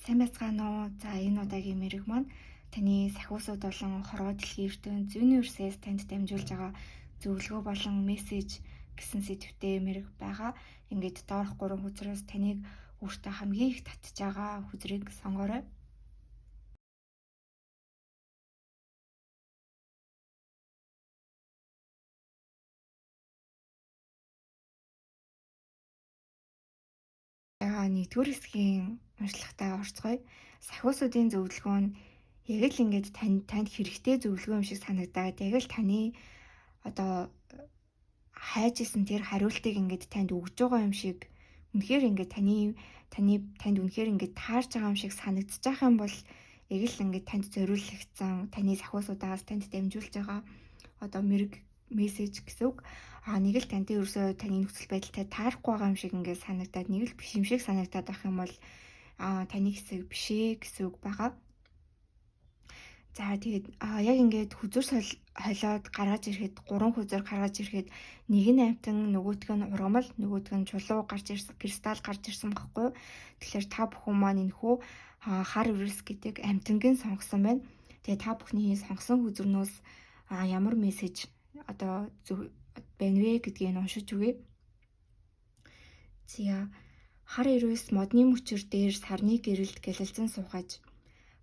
Сайн байцгаана уу? За энэ удаагийн мэрэг маань таны сахиусууд болон хорвоо дэлхийн ертөнд зүүнний өрсөөс танд дамжуулж байгаа зөвлөгөө болон мессеж гэсэн сэдвтэй мэрэг байгаа. Ингээд доорх гурван хүчрээс таныг өөртөө хамгийн их татж байгаа хүчрийг сонгоорой. За нэгдүгээр хэсгийн уншлагатаа орцгоё. Сахиусуудын зөвлөгөө нь яг л ингээд танд хэрэгтэй зөвлөгөө юм шиг санагдаад яг л таны одоо хайж исэн тэр хариултыг ингээд танд өгж байгаа юм шиг үнэхээр ингээд танд үнэхээр ингээд таарч байгаа юм шиг санагдчих байх юм бол яг л ингээд танд зориулагдсан таны сахиусудаас танд дамжуулж байгаа одоо мэрэг мессеж гэсэн үг. Нэг л танд ерөөсөө таны нөхцөл байдалтай таарахгүй байгаа юм шиг ингээд санагдаад нэг л биш юм шиг санагдаад байх юм бол таны хэсэг биш ээ гэсэн үг байгаа. За тэгээд яг ингээд холиод гаргаж ирэхэд гурван хүзэр гаргаж ирэхэд нэг нь амтан нөгөөх нь ургамал нөгөөх нь чулуу гарч ирсэн кристалл гарч ирсэн баггүй юу. Тэгэхээр та бүхэн маань энэхүү хар өрөөс гэдэг амтангийн сонгосон байна. Тэгээ та бүхний сонгосон хүзрнөөс ямар мессеж одоо байна вэ гэдгийг уншиж үгэй. За хар өрөөс модны мөчөр дээр сарны гэрэлд гэлэлцэн суугаж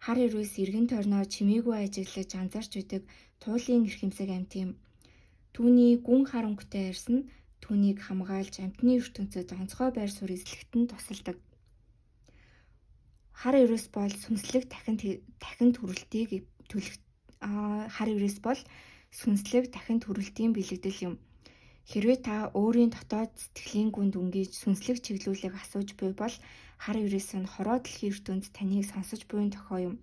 хар өрөөс эргэн тойрноо чимээгүй ажиглаж анзаарч байдаг туулын эрхэмсэг амт юм. Түүний гүн харанхуйтай арьс нь түүнийг хамгаалж амтны ертөнцөд онцгой байр суурь эзлэхэд нь тусалдаг. Хар өрөөс бол сүнслэг дахин төрөлтийг хар өрөөс бол сүнслэг дахин төрөлтийн бэлэгдэл юм. Хэрвээ та өөрийн дотоод сэтгэлийн гүнд өнгөж сүнслэг чиглүүлэг асууж буй бол хар өрөөс нь хороо дэлхийн ертөнд таныг сонсож буйн тохио юм.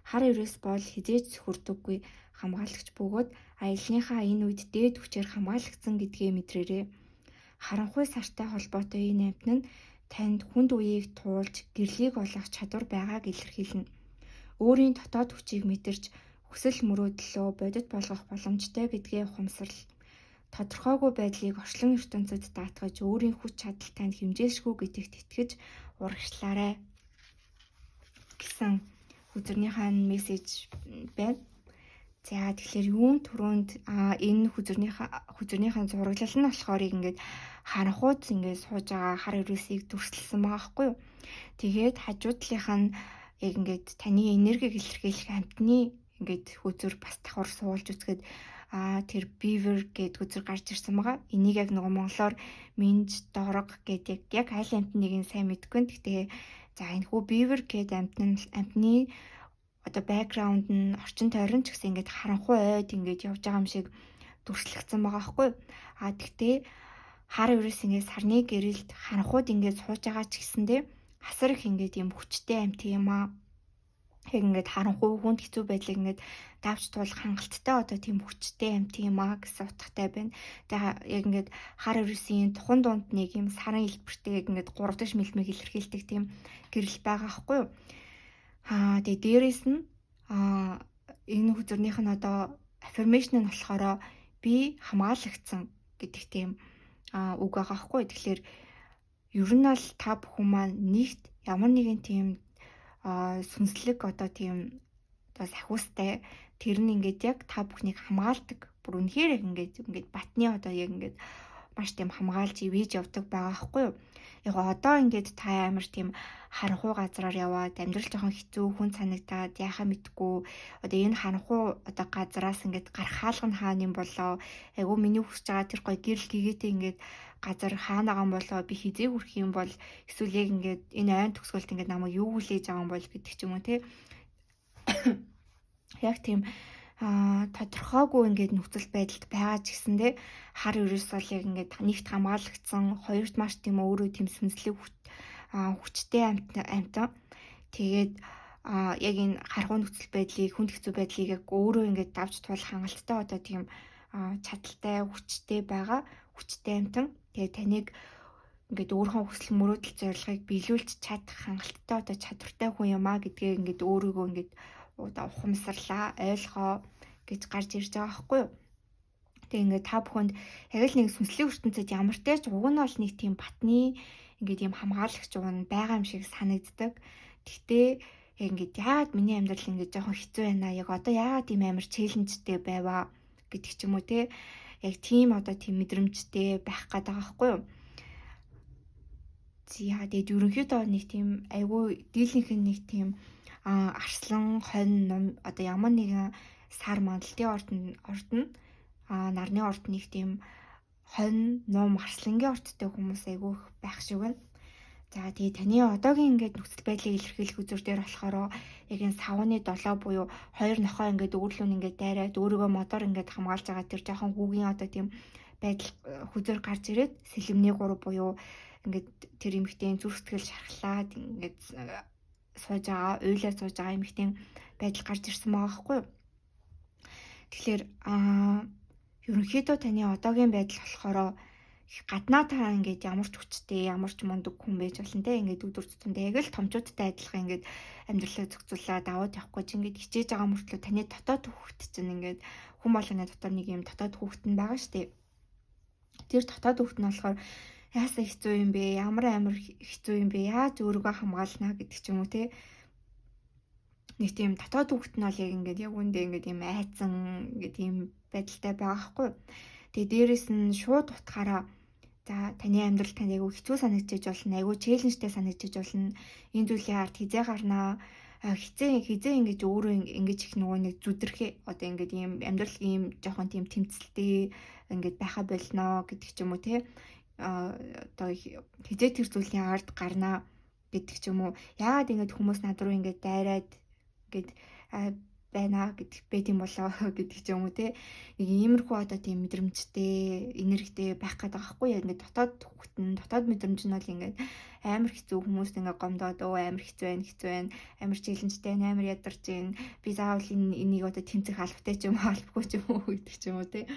Хар өрөөс бол хизээж зөвхөрдөггүй хамгаалагч бөгөөд аяллахынхаа энэ үед дээд хүчээр хамгаалагдсан гэдгээ мэдрээрэй. Харанхуй сартай холбоотой энэ амтан нь танд хүнд үеийг туулж гэрлийг олох чадвар байгааг илэрхийлнэ. Өөрийн дотоод хүчийг мэдэрч хүсэл мөрөөдлөө бодит болгох боломжтой гэдгээ ухамсарл. Тодорхойгүй байдлыг орчлон ертөнцөд даатгаж өөрийн хүч чадал танд хэмжээшгүй гэдэгт итгэж урагшлаарай гэсэн хүзрнийхаа мессеж байна. За тэгэхээр юун түрүүнд энэ хүзрнийхаа зураглал нь болохоор ингээд харанхууд ингээд сууж байгаа хар өрөөсийг дүрслэлсэн байгаа байхгүй юу. Тэгээд хажуу талынх нь яг ингээд таны энергийг илэрхийлэх амтны ингээд хүзэр бас давхар суулж үзэхэд тэр beaver гэдэг үзэр гарч ирсэн байгаа. Энийг яг нөгөө монголоор минж дорог гэдэг яг аль амтныг нь сайн мэдэхгүй. Гэхдээ за энэ хүү beaver гэдэг амтны одоо background нь орчин тойрон ч гэсэн ингээд харанхуй ойд ингээд явж байгаа юм шиг дүрслэгдсэн байгаа байхгүй. Тэгтээ хар өрөөс ингээд сарны гэрэлд харанхууд ингээд сууж байгаа ч гэсэндээ асар их ингээд юм хүчтэй амт юм аа. Яг ингээд харанхуй хүнд хэцүү байдлыг ингээд давж туулах хангалттай одоо тийм хүчтэй амт юм аа гэсэн утгатай байна. Тэгээ яг ингээд хар өрөөсийн тухан дунд нэг юм сарын хэлбэртэй яг ингээд 3 дахь мэлмиг илэрхийлдэг тийм гэрэл байгаа байхгүй юу. Тэгээ дээрэс нь энэ хүзрнийх нь одоо affirmation нь болохоор би хамгаалагдсан гэдэг тийм үг байгаа байхгүй. Тэгэхээр ер нь бол та бүхэн маань нэгт ямар нэгэн тийм сүнслэг одоо тийм одоо сахиустай тэр нь ингээд яг та бүхнийг хамгаалдаг. Бүр үнэхээр яг ингээд батны одоо яг ингээд маш тийм хамгаалж ивэж явдаг байгаа байхгүй юу. Яг одоо ингээд та амар тийм харанхуй газраар яваад амьдрал жоохон хэцүү хүн санагдаад яхаа мэдгүй одоо энэ харанхуй одоо газраас ингээд гарах хаалга нь хаана юм болоо айгу миний хүсэж байгаа тэр гоё гэрэл гэгээтэй ингээд газар хаана байгаа юм болоо би хизээ хүрэх юм бол эсвэл яг ингээд энэ ойн төгсгөлд ингээд намайг юу хүлээж байгаа юм бол гэдэг ч юм уу те яг тийм тодорхойгүй ингээд нөхцөл байдалд байгаа ч гэсэндээ хар өрөөс бол яг ингээд нэгт хамгаалагдсан хоёрт маш тийм өөрөө тийм сүнслэг хүчтэй амтан. Тэгээд яг энэ харахуй нөхцөл байдлыг хүнд хэцүү байдлыг яг өөрөө ингээд давж туулах хангалттай одоо тийм чадaltaй хүчтэй байгаа хүчтэй амтан. Тэгээд таныг ингээд өөрийнхөө хүсэл мөрөөдөл зорилгыг биелүүлж чадах хангалттай одоо чадвартай хүн юм а гэдгээ ингээд өөрийгөө ингээд ухамсарлаа ойлгоо гэж гарч ирж байгаа байхгүй юу. Тэгээ ингээд та бүхэнд яг л нэг сүнслэг ертөнцид ямар ч тач уг нь бол нэг тийм батны ингээд юм хамгаалагч уг нь байгаа юм шиг санагддаг. Гэхдээ яг ингээд яагаад миний амьдрал ингээд жоохон хэцүү байна. Яг одоо яагаад ийм амар челленжтэй байваа гэдэг ч юм уу те. Яг тийм одоо тийм мэдрэмжтэй байх гээд байгаа байхгүй юу? Зя тэгээд ерөнхийдөө нэг тийм айгүй дийлэнх нь нэг тийм арслан, хонь, ном одоо ямар нэгэн сар мандалтын ордно нарны орд нэг тийм хонь, ном, арслангийн ордтой хүмүүс айгүй их байх шиг байна. За тэгээ таны одоогийн ингээд нөхцөл байдлыг илэрхийлэх үзүр дээр болохоор яг энэ савны долоо буюу хоёр нохоо ингээд өөрлөө ингээд дайраад өөрийгөө модоор ингээд хамгаалж байгаа тэр жоохон хүүгийн одоо тийм байдал хүзээр гарч ирээд сэлэмний гур буюу ингээд тэр эмэгтэйн зүрх сэтгэл шархлаад ингээд сууж байгаа, уйлаад сууж байгаа эмэгтэйн байдал гарч ирсэн байгаа байхгүй юу? Тэгэхээр ерөнхийдөө таны одоогийн байдал болохоор гаднаа та ингээд ямар ч хүчтэй, ямар ч мундаг хүн байж болно те. Ингээд өдөр тутамдаа яг л томчуудтай адилхан ингээд амьдралаа зохицуулаад даваад явахгүй ч ингээд хичээж байгаа мөртлөө таны дотоод хүүхэд чинь ингээд хүн болгоны дотор нэг юм дотоод хүүхэд нь байгаа штэ. Тэр дотоод хүүхэд нь болохоор яасан хэцүү юм бэ? Ямар амар хэцүү юм бэ? Яаж өөрийгөө хамгаална гэдэг ч юм уу те. Нэг тийм дотоод хүүхэд нь бол яг ингээд яг үндэ ингээд юм айцсан ингээд тийм байдалтай байгаа хгүй. Тэгээ дээрэс нь шууд утгаараа за таны амьдрал танд айгүй хэцүү санагдчихэж болно, айгүй челленжтэй санагдчихэж болно. Энэ зүйлийн ард хизээ гарнаа, хизээ ингэж өөрөө ингэж их нөгөө нэг зүдэрхээ одоо ингээд ийм амьдрал ийм жоохон тийм тэмцэлтэй ингээд байха болно гэдэг ч юм уу те. Одоо хизээ тэр зүйлийн ард гарнаа гэдэг ч юм уу. Яагаад ингэж хүмүүс над руу ингээд дайраад ингээд байна гэдэг байт юм болоо гэдэг ч юм уу те. Нэг иймэрхүү одоо тийм мэдрэмжтэй, энергитэй байх гэдэг байгаа хгүй яа. Ингээд дотоод мэдрэмж нь бол ингээд амар хэцүү хүмүүс ингээд гомдоод өө амар хэцүү байна, амар челленжтэй, амар ядарч байна. Би заавал энийг одоо тэмцэх албатай ч юм уу, албагүй ч юм уу гэдэг ч юм уу те.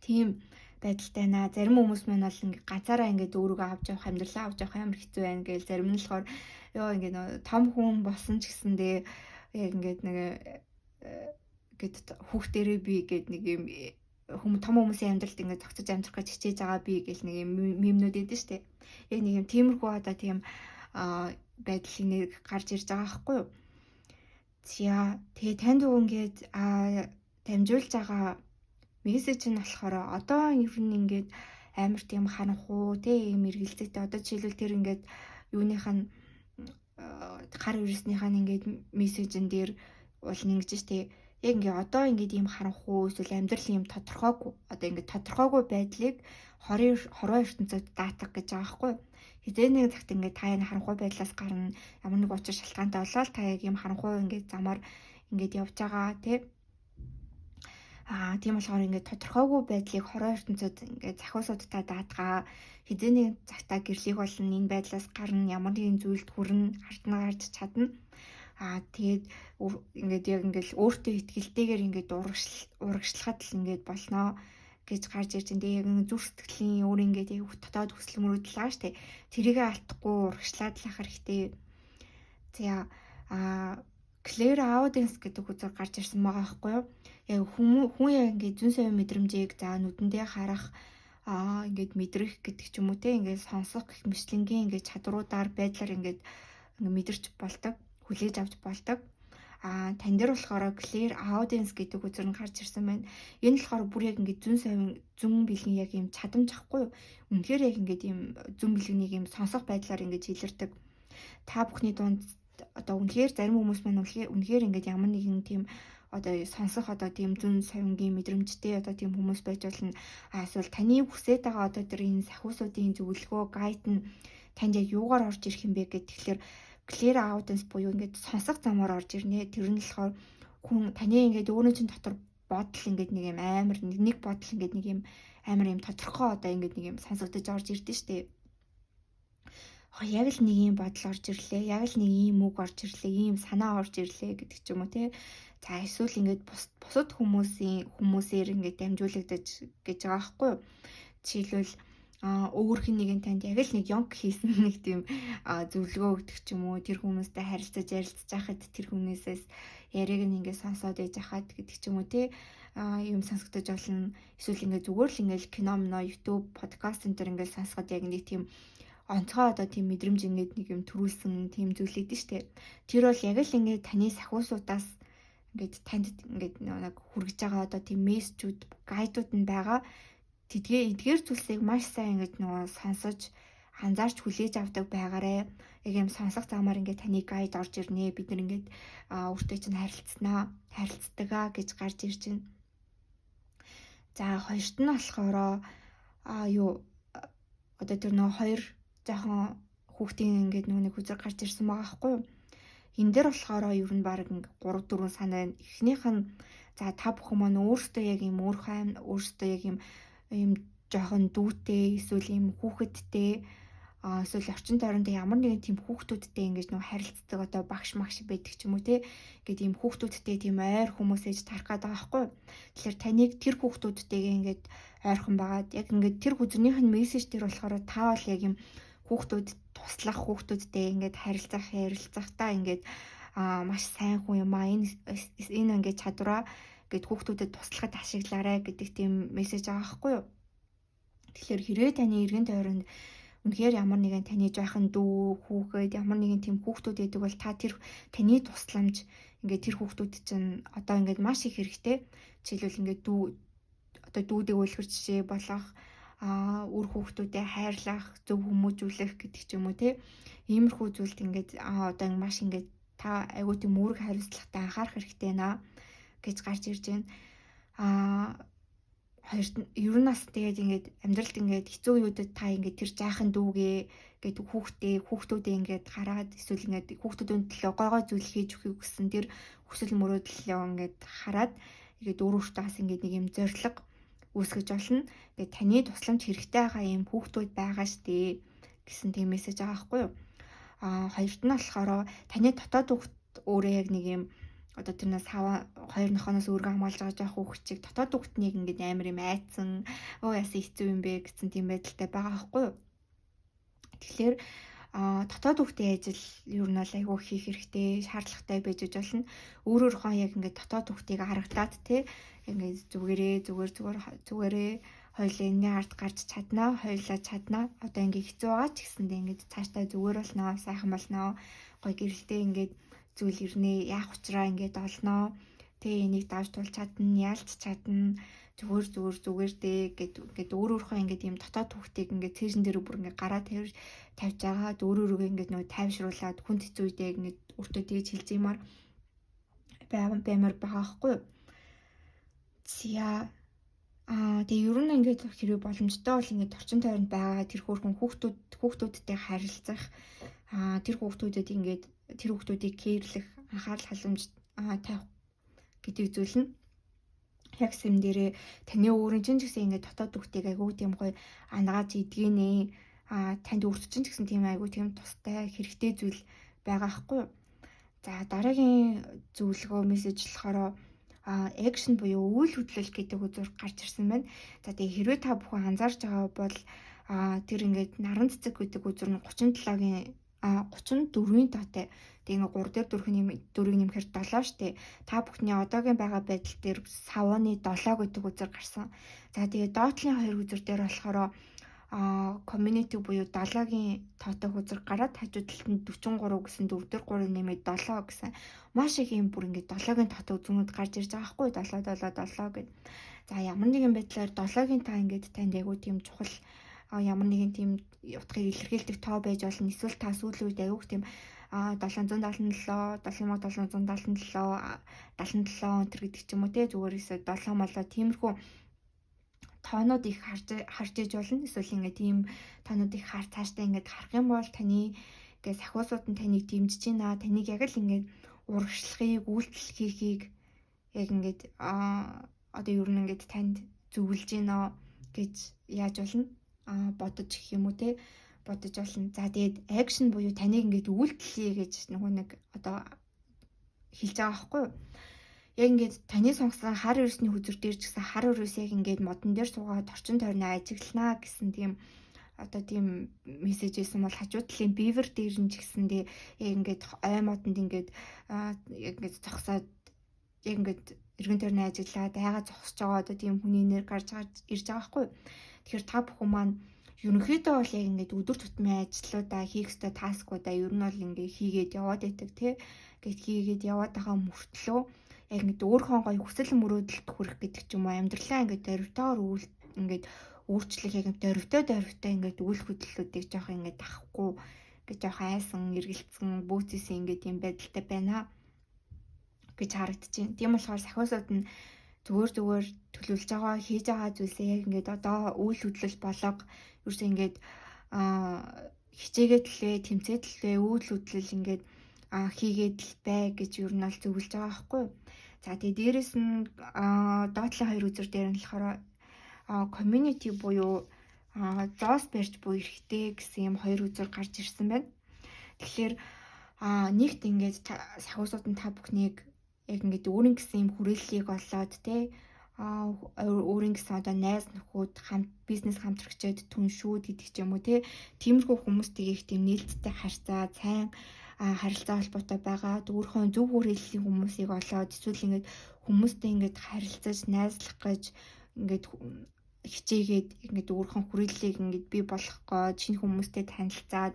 Тийм байдалтай наа. Зарим хүмүүс маань бол ингээд ганцаараа ингээд өөрийгөө авч явах, амьдралаа авч явах амар хэцүү байна гээл. Зарим нь болохоор ёо ингээд том хүн болсон ч гэсэндээ яг ингээд нэг гээд хүүхдэрээ би гээд нэг юм том хүмүүсийн амьдралд ингээд зогцож амьдрах гэж хичээж байгаа би гэл нэг юм мемнүүд эдэн штэ. Яг нэг юм тиймэрхүү одоо тийм байдлын нэг гарч ирж байгаа байхгүй юу? За тэгээ танд ингээд дамжуулж байгаа мессеж нь болохоор одоо ер нь ингээд амар тийм харанхуу те юм эргэлзээтэй одоо жишээлбэл тэр ингээд юуных нь гар ирснийхаа ингээд мессежэн дээр бол ингэж штэ яг ингээ одоо ингээд ийм харанхуу эсвэл амьдрал ийм тодорхойгүй одоо ингээд тодорхойгүй байдлыг хорой ертөнцид даатах гэж байгаа байхгүй. Хизээ нэг цагт ингээд та энэ харанхуй байдлаас гарна ямар нэг учир шалтгаантай болоод та яг ийм харанхуй ингээд замаар ингээд явж байгаа тий. Тийм болохоор ингээд тодорхойгүй байдлыг хорой ертөнцид ингээд захиусуудтай даатгаа хизээ нэг цагтаа гэрлэх болно энэ байдлаас гарна ямар нэгэн зүйлд хүрнэ арднаа гарч чадна. Тэгээд ингээд яг ингээд өөртөө ихтгэлтэйгээр ингээд урагшлахад л ингээд болноо гэж гарч ирж байна. Тэгээ яг зүрх сэтгэлийн өөр ингээд яг дотоод хүсэл мөрөөдөл байгаа штэ. Тэрийгэ алдахгүй урагшлаад л ах хэрэгтэй. За Claire Audience гэдэг үзэг гарч ирсэн байгаа байхгүй юу? Яг хүн яг ингээд зүүн совин мэдрэмжийг за нүдэндээ харах ингээд мэдрэх гэдэг ч юм уу те ингээд сонсох гэх мэтлэнгийн ингээд чадруудаар байдлаар ингээд мэдэрч болдог, хүлээж авч болдог. Тань дээр болохоор Claire Audience гэдэг үзэр нь гарч ирсэн байна. Энэ болохоор бүр яг ингээд зүүн бэлгийн яг юм чадамж ахгүй юу? Үнэхээр яг ингээд юм зүүн бэлгэнийг юм сонсох байдлаар ингээд илэрдэг. Та бүхний дунд одоо үнэхээр зарим хүмүүс маань үнэхээр ингээд ямар нэгэн тийм одоо сонсох одоо тийм зүүн совингийн мэдрэмжтэй одоо тийм хүмүүс байж болно. Эсвэл таны хүсэж байгаа одоо тэр энэ сахиусуудын зөвлөгөө гайд нь танд яг юугаар орж ирэх юм бэ гэдэг тэгэхээр Claire Audience буюу ингээд сонсох замаар орж ирнэ. Тэр нь болохоор хүн таны ингээд өөрийн чинь дотор бодол ингээд нэг юм амар нэг бодол ингээд нэг юм амар юм тодорхой одоо ингээд нэг юм сонсогдож орж ирдэ штэ. Яг л нэг юм бодол орж ирлээ. Яг л нэг ийм үг орж ирлээ. Ийм санаа орж ирлээ гэдэг ч юм уу те. За эсвэл ингээд бусад хүмүүсээр ингээд дамжуулагдаж гэж байгаа байхгүй юу? Жишээлбэл өөр хэн нэгэн танд яг л нэг ёнк хийсэн нэг тийм зөвлөгөө өгдөг ч юм уу тэр хүмүүстэй харилцаж ярилцаж байхад тэр хүмүүсээс яриг нь ингээд сонсоод ээж хахад гэдэг ч юм уу те юм сонсогдож болно. Эсвэл ингээд зүгээр л ингээд кино, YouTube, подкаст энэ төр ингээд сонсоход яг нэг тийм онцгой одоо тийм мэдрэмж ингээд нэг юм төрүүлсэн тийм зүйл идэв штэ. Тэр бол яг л ингээд таны сахиусуудаас ингээд танд ингээд нэг хүргэж байгаа одоо тийм мессежүүд, гайдууд нь байгаа. Эдгээр зүйлсийг маш сайн ингэж нөгөө сонсож анзаарч хүлээж авдаг байгаарэ. Яг юм сонсох замаар ингээд таны гайд орж ирнэ. Бид нар ингээд өөртөө чинь харилцдаг гэж гарч ирж байна. За хоёрт нь болохоор юу одоо тэр нөгөө хоёр жоохон хүүхдийн ингээд нөгөө нэг хүзэг гарч ирсэн байгаа байхгүй юу? Энэ дээр болохоор ер нь баг 3 4 санаа байна. Эхнийх нь за та бүхэн маань өөрсдөө яг юм өөрхөн өөрсдөө яг юм жоохон дүүтэй эсвэл юм хүүхэдтэй эсвэл орчин тойронд ямар нэгэн тийм хүүхдүүдтэй ингэж нөгөө харилцдаг одоо багш магш байдаг ч юм уу те. Ингээд ийм хүүхдүүдтэй тийм ойр хүмүүс ээж тарах гээд байгаа байхгүй юу? Тэгэхээр таныг тэр хүүхдүүдтэйгээ ингээд ойрхон байгаад яг ингээд тэр хүзрнийх нь мессеж дээр болохоор та бол яг юм туслах хүүхдүүдтэй ингээд ярилцахтаа ингээд маш сайн хүн юм аа энэ ингээд чадвараа ингээд хүүхдүүдэд туслахад ашиглаарай гэдэг тийм мессеж байгаа байхгүй юу? Тэгэхээр хэрвээ таны эргэн тойронд үнэхээр ямар нэгэн таны жоохон дүү хүүхэд ямар нэгэн тийм хүүхдүүд байдаг бол та тэр таны тусламж ингээд тэр хүүхдүүд чинь одоо ингээд маш их хэрэгтэй. Жишээлбэл ингээд дүүдэг үлгэр жишээ болох үр хүүхдүүдэд хайрлах, зөв хүмүүжүүлэх гэдэг ч юм уу те. Иймэрхүү зүйлд ингээд одоо маш ингээд та айгуу тийм үүрэг хариуцлагатай анхаарах хэрэгтэй наа гэж гарч ирж байна. Хоёрт нь ер нь бас тэгээд ингээд амьдралд ингээд хэцүү үеүүдэд та ингээд тэр жаахан дүүгээ ингээд хүүхдүүдээ ингээд хараад эсвэл ингээд хүүхдүүдийн төлөө гой зүйл хийж өгөхийг хүссэн тэр хүсэл мөрөөдлөө ингээд хараад ингээд өөрөөсөө бас ингээд нэг юм зориг үүсгэж болно. Тэгээд таны тусламж хэрэгтэй байгаа юм хүүхдүүд байгаа штэ гэсэн тийм мессеж байгаа байхгүй юу? Хоёрт нь болохоор таны дотоод хүүхд өөрөө яг нэг юм одоо тэрнээс хоёр нохоноос өөргөө хамгаалж байгаа жоох хүүхчиг дотоод хүүхднийг ингээд амар юм айцсан яасан хэцүү юм бэ гэсэн тийм байдалтай байгаа байхгүй юу? Тэгэхээр дотоод хүүхдийн ажил ер нь бол айгүй хийх хэрэгтэй, шаардлагатай байж болно. Өөрөөхөө яг ингээд дотоод хүүхдийг харагдаад те ингээд зүгээрээ хоёлаа энэний ард гарч чаднаа, хоёлаа чаднаа. Одоо ингээд хэцүү байгаа ч гэсэндээ ингээд цаашдаа зүгээр болноо, сайхан болноо. Гой гэрэлтэй ингээд зүйл ирнэ, яах учраа ингээд олноо. Тэ энийг давж тулж чадна, яалч чадна. Зүгээр дээ гэд өөрөөхөө ингээд юм дотоод хүүхдийг ингээд цээжин дээр бүр ингээд гараа тавьж байгаа. Өөрөөрөө ингээд нөгөө тайвшруулад хүнд хэцүү үедээ ингээд өөртөө тэгж хэлж юмар баймар байгаа байхгүй юу? Тэгээ ер нь ингээд хэрэг боломжтой бол ингээд орчин тойронд байгаа тэр хөөрхөн хүүхдүүдтэй харилцах тэр хүүхдүүдийг кэрлэх анхаарал халамж тавих гэдэг зүйл нь яг сэм дээрээ таны өөрийн чинь ч гэсэн ингээд дотоод хүүхдийг айгүй тийм гоё ангааж идгэнэ танд өөрт чинь ч гэсэн тийм айгүй тийм тустай хэрэгтэй зүйл байгаа байхгүй юу? За дараагийн зөвлөгөө мессеж болохоор экшн буюу үйл хөдлөл гэдэг үзүүр гарч ирсэн байна. За тэгээ хэрвээ та бүхэн анзаарч байгаа бол тэр ингээд наран цэцэг гэдэг үзүүр нь 34-ийн тоотой. Тэгээ 3 дээр дөрвийг нэмэхээр 7 штэ. Та бүхний одоогийн байгаа байдал дээр савны 7 гэдэг үзүүр гарсан. За тэгээ доотлын 2 үзүүр дээр болохоор community буюу 7-гийн тоотой үзүүр гараад хажуу талд нь 43 гэсэн 4 дээр 3 нэмээд 7 гэсэн маш их юм бүр ингээд 7-гийн тоотой үзүүрүүд гарч ирж байгаа хгүй 7 гэд. За ямар нэгэн байдлаар 7-гийн тоо ингээд танд айгүй тийм чухал ямар нэгэн тийм утгыг илэрхийлдэг тоо байж болно. Эсвэл та сүүлийн үед айгүйх тийм 777, 7777, 77 өнтер гэдэг ч юм уу те зүгээр эсвэл 7 молоо тиймэрхүү тоонууд их харж иж болно. Эсвэл ингээд тийм тоонууд их цаашдаа ингээд харах юм бол таны ингээд сахиусууд нь таныг дэмжиж байна. Таныг яг л ингээд урагшлахыг, үйлдэл хийхийг яг ингээд одоо ер нь ингээд танд зөвлөж байна гэж яаж болно? Бодож гэх юм уу те бодож болно. За тэгээд акшн буюу таныг ингээд үйлдэл хий гэж нэг одоо хэлж байгаа байхгүй юу? Яг ингээд таны сонгосон хар өрсний хүзэр дээр ч гэсэн хар өрөөс яг ингээд модон дээр суугаад орчин тойрноо ажиглана гэсэн тийм одоо тийм мессеж ийсэн бол хажуу талын бивер дээр нь ч гэсэндээ яг ингээд ой модонд ингээд яг ингээд зогсоод яг ингээд эргэн тойрноо ажиглаад айгаа зогсож байгаа одоо тийм хүний нэр гарч ирж байгаа байхгүй юу? Тэгэхээр та бүхэн маань ерөнхийдөө бол яг ингээд өдөр тутмын ажлуудаа хийх ёстой таскуудаа ер нь бол ингээд хийгээд яваад байдаг тий. Ингээд хийгээд яваад байгаа мөртлөө яг ингээд өөрийнхөө гоё хүсэл мөрөөдөлд хүрэх гэдэг ч юм уу амьдралаа ингээд дөрвтөөр ингээд өөрчлөх яг дөрвтөө ингээд үйл хөдлөлүүдийг жоох ингээд авахгүй гэж жоох айсан эргэлцсэн бүүцсэн ингээд юм байдалтай байна гэж харагдчихээн. Тийм болохоор сахиусууд нь зүгээр төлөвлөж байгаа хийж байгаа зүйлсээ яг ингээд одоо үйл хөдлөл болго ерөөсөө ингээд хичээгээд лээ тэмцээд лээ үйл хөдлөл ингээд хийгээд л бай гэж ер нь бол зөвлөж байгаа байхгүй юу. За тэгээ дээрэс нь доотлын хоёр үзэр дээр нь болохоор community буюу зоос барьж буй эрхтэй гэсэн юм хоёр үзэр гарч ирсэн байна. Тэгэхээр нэгт ингээд сахиусууд нь та бүхнийг яг ингээд өөрийн гэсэн юм хүрээллийг олоод те өөрийн гэсэн одоо найз нөхөд бизнес хамтрагчид түншүүд гэдэг ч юм уу те тиймэрхүү хүмүүстэйг их тийм нээлттэй харьцаа сайн харилцаа холбоотой байгаа өөрийнхөө зөв хүрээллийн хүмүүсийг олоод эсвэл ингээд хүмүүстэй ингээд харилцаж найзлах гэж ингээд хичээгээд ингээд өөрийнхөө хүрээллийг ингээд бий болгох гэж шинэ хүмүүстэй танилцаад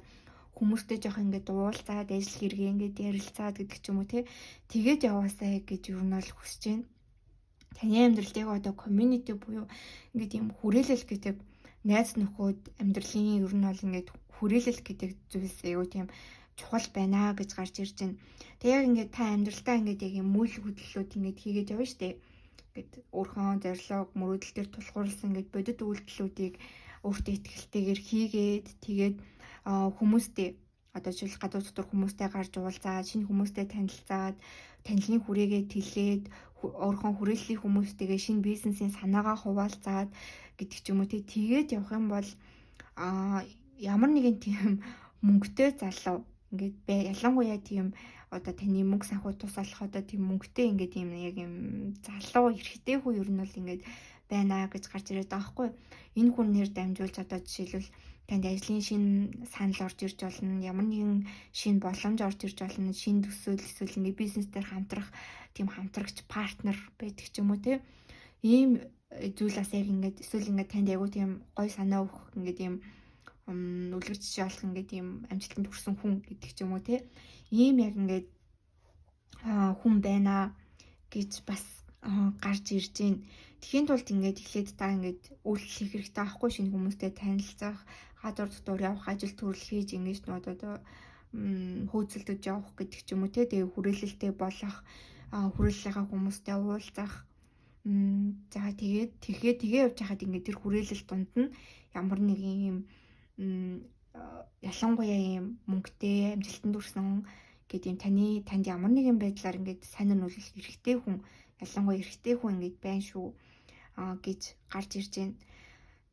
хүмүүстэй жоох ингээд уулзаад ажил хэрэгээ ингээд ярилцаад гэдэг ч юм уу тэгээд яваасаа гэж юу нь бол хүсэж байна. Таны амьдралд яг одоо community буюу ингээд юм хүрээлэл гэдэг найз нөхөд амьдралын ер нь бол ингээд хүрээлэл гэдэг зүйлс аюу тийм чухал байна гэж гарч ирж байна. Тэг яг ингээд та амьдралдаа ингээд яг юм үйл хөдлөлүүд ингээд хийгээд явна штэ. Ингээд өөрхөн зорилго мөрөөдөл төр тулгуурласан ингээд бодит үйлдэлүүдийг өөртөө ихтэйгээр хийгээд тэгээд хүмүүстэй одоо жишээл гадуур дотор хүмүүстэй гарч уулзаад шинэ хүмүүстэй танилцаад танилын хүрээгээ тэлээд өөрхөн хүрээллийн хүмүүстэйгээ шинэ бизнесийн санаагаа хуваалцаад гэдэг ч юм уу тэгээд явах юм бол ямар нэгэн тийм мөнгөтэй залуу ингээд ялангуяа тийм одоо таны мөнгө санхүү тус олох одоо тийм мөнгөтэй ингээд юм яг юм залуу эрэгтэй хүү ер нь бол ингээд байна гэж гарч ирээд байгаа байхгүй. Энэ хүнээр дамжуулж одоо жишээлбэл танд ажлын шинэ санал орж ирж болно, ямар нэгэн шинэ боломж орж ирж болно, шинэ төсөөл эсвэл ингээд бизнес дээр хамтрах тийм хамтрагч партнер байдаг ч юм уу ийм зүйл бас яг ингээд эсвэл ингээд танд айгуу тийм гой санаа өгөх ингээд ийм үлгэр жишээ болох ингээд ийм амжилтанд хүрсэн хүн гэдэг ч юм уу ийм яг ингээд хүн байна гэж бас гарч ирж байна. Тэхийн тулд ингээд эхлээд та ингээд үйлчлэл хийх хэрэгтэй байхгүй шинэ хүмүүстэй танилцах, гадуур дотор явах, ажил төрөл хийж ингэж одоо хөөцөлдөж явах гэдэг ч юм уу тэгээ хүрээлэлтэй болох, хүрээллийнхаа хүмүүстэй уулзах. За тэгээ явж хахад ингээд тэр хүрээлэл дунд нь ямар нэг юм ялангуяа юм мөнгөтэй амжилтанд хүрсэн гэдэг юм танд ямар нэгэн байдлаар ингээд сайн нөлөөлөх эрхтэй хүн ялангуяа эрхтэй хүн ингээд байна шүү гэж гарч ирж байна.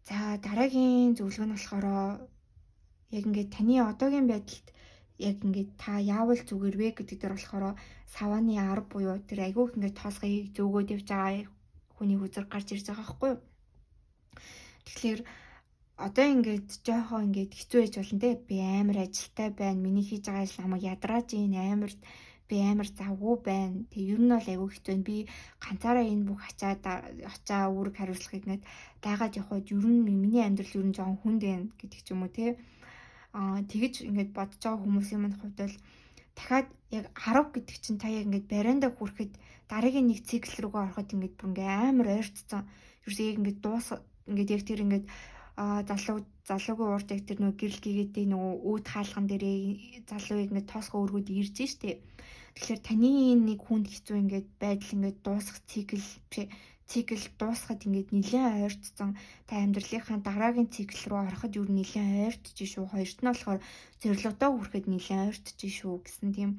За дараагийн зөвлөгөө нь болохоор яг ингээд таны одоогийн байдалд яг ингээд та яавал зүгээр вэ гэдэг дээр болохоор савааны 10 буюу тэр айгүйх ингээд тоосгыг зөөгөөд явж байгаа хүний үзэр гарч ирж байгаа байхгүй юу. Тэгэхээр одоо ингээд жоохон ингээд хэцүү байж болно те. Би амар ажилтай байна. Миний хийж байгаа ажил намайг ядрааж ийн амар би амар завгүй байна. Тэг ер нь бол айгүй хэцүү байна. Би ганцаараа энэ бүх очаа үүрэг хариуцлагыг ингээд дагаад явхад ер нь миний амьдрал ер нь жоохон хүнд байна гэдэг ч юм уу те. Тэгэж ингээд бодож байгаа хүмүүсийн мань хувьд бол дахиад яг 10 гэдэг чинь та яг ингээд бариандаа хүрэхэд дараагийн нэг цикл рүүгээ ороход ингээд бүр ингээд амар ойртцсан. Ерөөсөө яг ингээд ингээд яг тэр ингээд залуугийн урд яг тэр нөгөө гэрэл гээгээд нөгөө үүд хаалган дээрээ залуу ингээд тоосгоо өргөд ирж штэ. Тэгэхээр таны нэг хүнд хэцүү ингээд байдал ингээд дуусах цикл дуусахад ингээд нэлээд ойртсон. Та амьдралынхаа дараагийн цикл рүү ороход юу нэлээд ойртож шүү. Хоёрт нь болохоор зорилгодоо хүрэхэд нэлээд ойртож шүү гэсэн тийм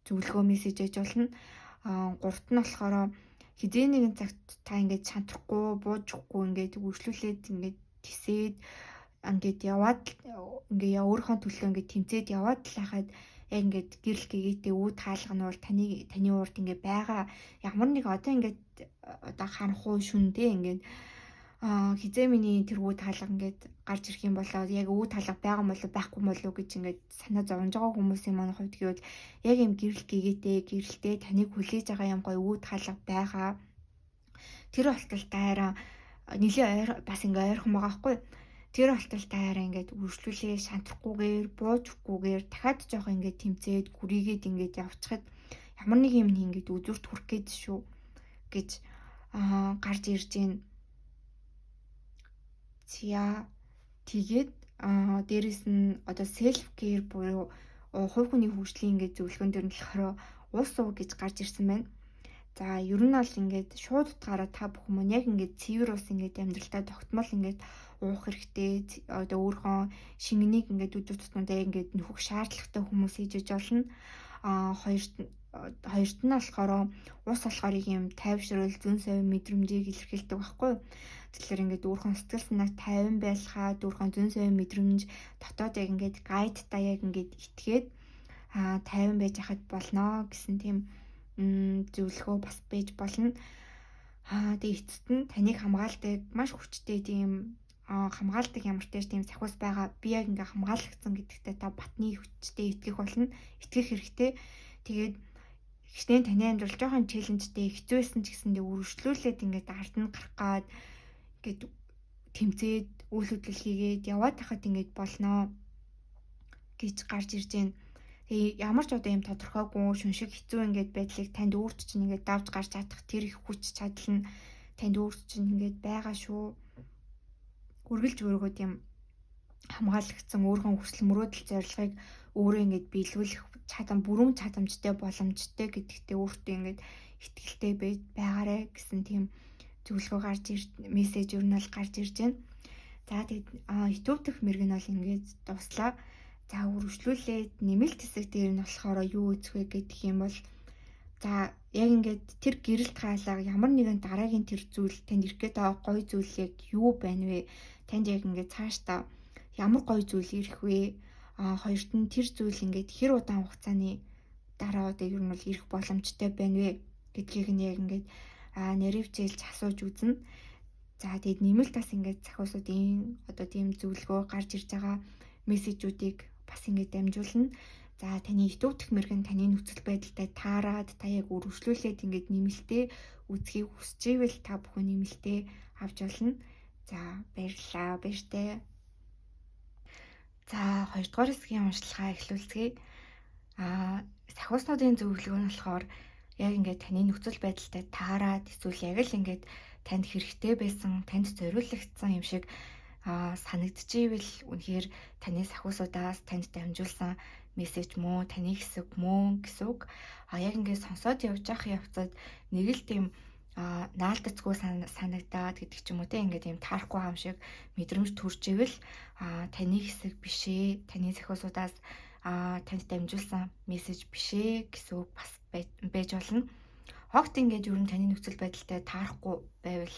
зөвлөгөө мессеж ээж болно. Гуравт нь болохоор хизээ нэгэн цагт та ингээд шантрахгүй, буужихгүй ингээд үргэлжлүүлээд ингээд тисээд ингээд яваад ингээд өөрийнхөө төлөө ингээд тэмцээд яваад л хахад яг ингээд гэрэл гээтэй үүд хаалга нь бол таны урд ингээд байгаа ямар нэг одоо ингээд одоо харанхуй шүндээ ингээд хизээ миний тэр үүд хаалга ингээд гарч ирэх юм болоо яг үүд хаалга байгаа болоо байхгүй болоо гэж ингээд санаа зовж байгаа хүмүүсийн маань хувьд гэвэл яг юм гэрэл гэрэлтэй таныг хүлээж байгаа юм гоё үүд хаалга байгаа. Тэр болтол таараа Нэлээ бас ингээ ойрхон байгаа байхгүй. Тэр болтол та арай ингээд үргэлжлүүлээ шантрахгүйгээр, буужгүйгээр дахиад жоох ингээд тэмцээд гүрийгээд ингээд явчихад ямар нэг юм ингээд үзүүрт хүрэх гээд шүү гэж гарч ирж байна. За тэгээд дээрэс нь одоо self care буюу хувь хүний хөгжлийн ингээд зөвлөгөөн дээр нь болохоор ус уу гэж гарч ирсэн байна. За ер нь бол ингээд шууд утгаараа та бүхэн маань яг ингээд цэвэр ус ингээд амьдралтаа тогтмол ингээд уух хэрэгтэй. Одоо өөрийнхөө шингэнийг ингээд өдөр тутмдаа ингээд нөхөх шаардлагатай хүмүүс хийж болно. Хоёрт нь болохоор ус болохоор юм тайвшруул зүүн совин мэдрэмжийг илэрхийлдэг байхгүй. Тэгэхээр ингээд өөрийнхөө сэтгэл санааг тайван байлгаад өөрийнхөө зүүн совин мэдрэмж дотоод яг ингээд гайдтай яг ингээд итгээд тайван байж хахад болно гэсэн тийм зөвлөгөө бас байж болно. Тэгээ эцэст нь таныг хамгаалдаг маш хүчтэй тийм хамгаалдаг ямар ч тийм сахиус байгаа. Би яг ингээ хамгаалагдсан гэдэгтээ та батны хүчтэй итгэх болно. Итгэх хэрэгтэй. Тэгээд ихнээ таны амьдрал жоохон челленжтэй хэцүү байсан ч гэсэндээ үргэлжлүүлээд ингээд ард нь гарах гад ингээд тэмцээд үйл хөдлөл хийгээд яваад тахад ингээд болноо гэж гарч ирж байна. Тэгээ ямар ч одоо юм тодорхойгүй шүншиг хэцүү ингээд байдлыг танд өөрт чинь ингээд давж гарч чадах тэр их хүч чадал нь танд өөрт чинь ингээд байгаа шүү. Үргэлж өөрийгөө тийм хамгаалагдсан өөрийнхөө хүсэл мөрөөдөл зорилгыг өөрөө ингээд биелүүлэх бүрэн чадамжтай боломжтой гэдэгтээ өөртөө ингээд итгэлтэй байгаарэ гэсэн тийм зөвлөгөө гарч мессеж ер нь бол гарч ирж байна. За тэгээд итөвдөх мэрэг нь бол ингээд дуслаа. За үргэлжлүүлээд нэмэлт хэсэг дээр нь болохоор юу үзэх вэ гэдэг юм бол за яг ингээд тэр гэрэлт хаалга ямар нэгэн дараагийн тэр зүйл танд ирэх гээд байгаа гоё зүйл яг юу байна вэ? Танд яг ингээд цаашдаа ямар гоё зүйл ирэх вэ? Хоёрт нь тэр зүйл ингээд хэр удаан хугацааны дараа одоо ер нь бол ирэх боломжтой байна вэ гэдгийг нь яг ингээд наривчилж асууж үзнэ. За тэгээд нэмэлт бас ингээд захиусуудын одоо тийм зөвлөгөө гарч ирж байгаа мессежүүдийг бас ингээд дамжуулна. За таны итөвдөх мэрэгэн таны нөхцөл байдалтай таарад та яг үргэлжлүүлээд ингээд нэмэлтээ үзхийг хүсэж ивэл та бүхэн нэмэлтээ авч болно. За баярлалаа. Баяртай. За 2 дугаар хэсгийн уншлагаа эхлүүлцгээе. Сахиуснуудын зөвлөгөө нь болохоор яг ингээд таны нөхцөл байдалтай таарад эсвэл яг л ингээд танд хэрэгтэй байсан, танд зориулагдсан юм шиг санагдчихвэл үнэхээр таны сахиусуудаас танд дамжуулсан мессеж мөн, таны хэсэг мөн гэсэн үг. Яг ингээд сонсоод явж явах явцад нэг л тийм наалдацгүй санагдаад гэдэг ч юм уу те ингээд юм таарахгүй юм шиг мэдрэмж төрж ивэл таны хэсэг биш ээ, таны сахиусуудаас танд дамжуулсан мессеж биш ээ гэсэн үг бас байж болно. Огт ингээд ер нь таны нөхцөл байдалтай таарахгүй байвал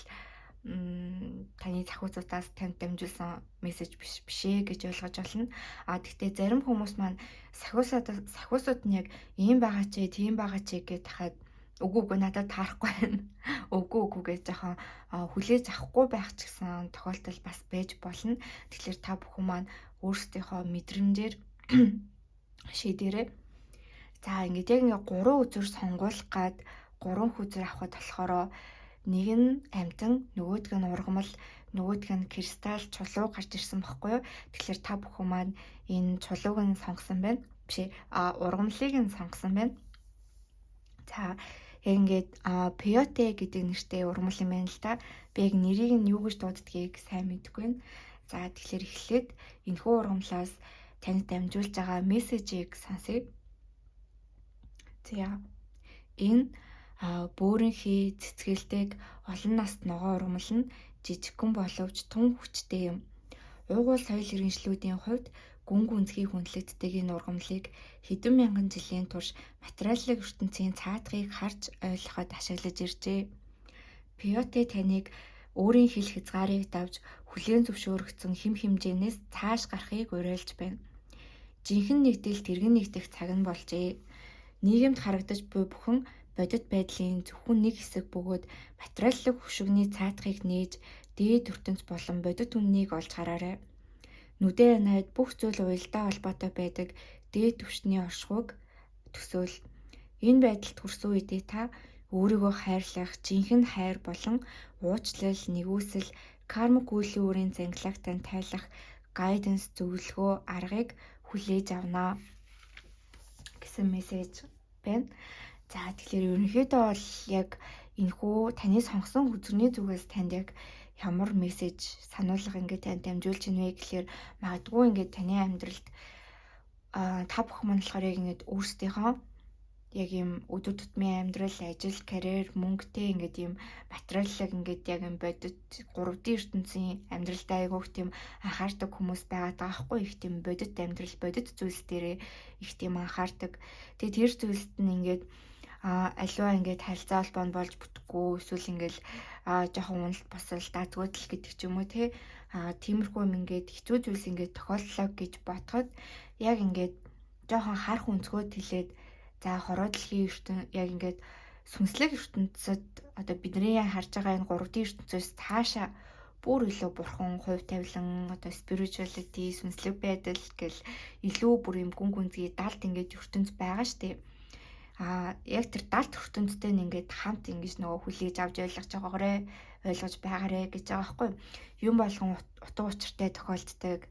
таны захиуцуудаас танд дамжуулсан мессеж биш ээ гэж ойлгож болно. Гэхдээ зарим хүмүүс маань сахиусууд нь яг ийм байгаа ч тийм байгаа ч гэж тахад үгүй надад таарахгүй байна. Үгүй гэж жоохон хүлээж авахгүй байх ч гэсэн тохиолдол бас байж болно. Тэгэхээр та бүхэн маань өөрсдийнхөө мэдрэмжээр шийдээрэй. За ингээд яг ингээд 3 үзүр сонгуулах гад 3 үзүр авахд болохоор нэг нь амтан, нөгөөдг нь ургамал, нөгөөдг нь кристалл чулуу гарч ирсэн баггүй юу? Тэгэхээр та бүхэн маань энэ чулууг нь сонгосон байна. Биш ургамлыг нь сонгосон байна. За яг ингээд Peyote гэдэг нэртэй ургамал юм байна л да. Би яг нэрийг нь юу гэж дууддгийг сайн мэдэхгүй байна. За тэгэхээр эхлээд энэхүү ургамлаас танд дамжуулж байгаа мессежийг сонсъё. За энэ бөөрийнхий цэцгэлдэг олон наст ногоон ургамал нь жижигхэн боловч тун хүчтэй юм. Уугуул соёл иргэншлүүдийн хувьд гүн гүнзгий хүндлэгддэг энэ ургамлыг хэдэн мянган жилийн турш материалын ертөнцийн цаатгыг харж ойлгоход ашиглаж иржээ. Peyote таныг өөрийн хил хязгаарыг давж хүлээн зөвшөөрөгдсөн хэм хэмжээнээс цааш гарахыг уриалж байна. Жинхэнэ нэгдэл тэргэн нэгдэх цаг нь болжээ. Нийгэмд харагдаж буй бүхэн бодит байдлын зөвхөн нэг хэсэг бөгөөд материалын хөшигний цаатгыг нээж дээд ертөнц болон бодит үннийг олж хараарай. Нүдэ найд бүх зүйл уялдаа холбоотой байдаг дээд түвшний оршихуйг төсөөл. Энэ байдалд хүрсэн үедээ та өөрийгөө хайрлах, жинхэнэ хайр болон уучлал, нэгүсэл, кармик үйл өөрийн зангилаатан тайлах гайданс зөвлөгөө аргыг хүлээж авнаа гэсэн мессеж байна. За тэгэхээр ерөнхийдөө бол яг энэхүү таны сонгосон хүзрний зүгээс танд яг ямар мессеж сануулга ингээд танд дамжуулж ийн вэ гэхээр магадгүй ингээд таны амьдралд та бүхэн маань болохоор яг ингээд өөрсдийнхөө яг юм өдөр тутмын амьдрал, ажил, карьер, мөнгөтэй ингээд юм материаллаг ингээд яг юм бодит 3D ертөнцийн амьдралдаа айгүйх тийм анхаардаг хүмүүс байгаад байгаа хгүй их тийм бодит амьдрал, бодит зүйлс дээрээ их тийм анхаардаг. Тэгээд тэр зүйлсд нь ингээд аливаа ингээд харилцаа холбоо нь болж бүтэхгүй эсвэл ингээд жоохон уналт босол дазгүйдэл гэдэг ч юм уу тиймэрхүү юм ингээд хэцүү зүйлс ингээд тохиолдлоо гэж бодоход яг ингээд жоохон харах өнцгөөд хэлээд за хороо дэлхийн яг ингээд сүнслэг ертөнцид одоо бидний харж байгаа энэ 3D ертөнцөөс цаашаа бүр илүү бурхан, хувь тавилан, одоо spirituality, сүнслэг байдал гэл илүү бүр юм гүн гүнзгий далд ингээд ертөнц байгаа штеп. Яг тэр далд ертөнцтэй нь ингээд хамт ингэж нөгөө хүлээж авч ойлгож байгаарэ гэж байгаа байхгүй. Юм болгон утга учиртай тохиолддог.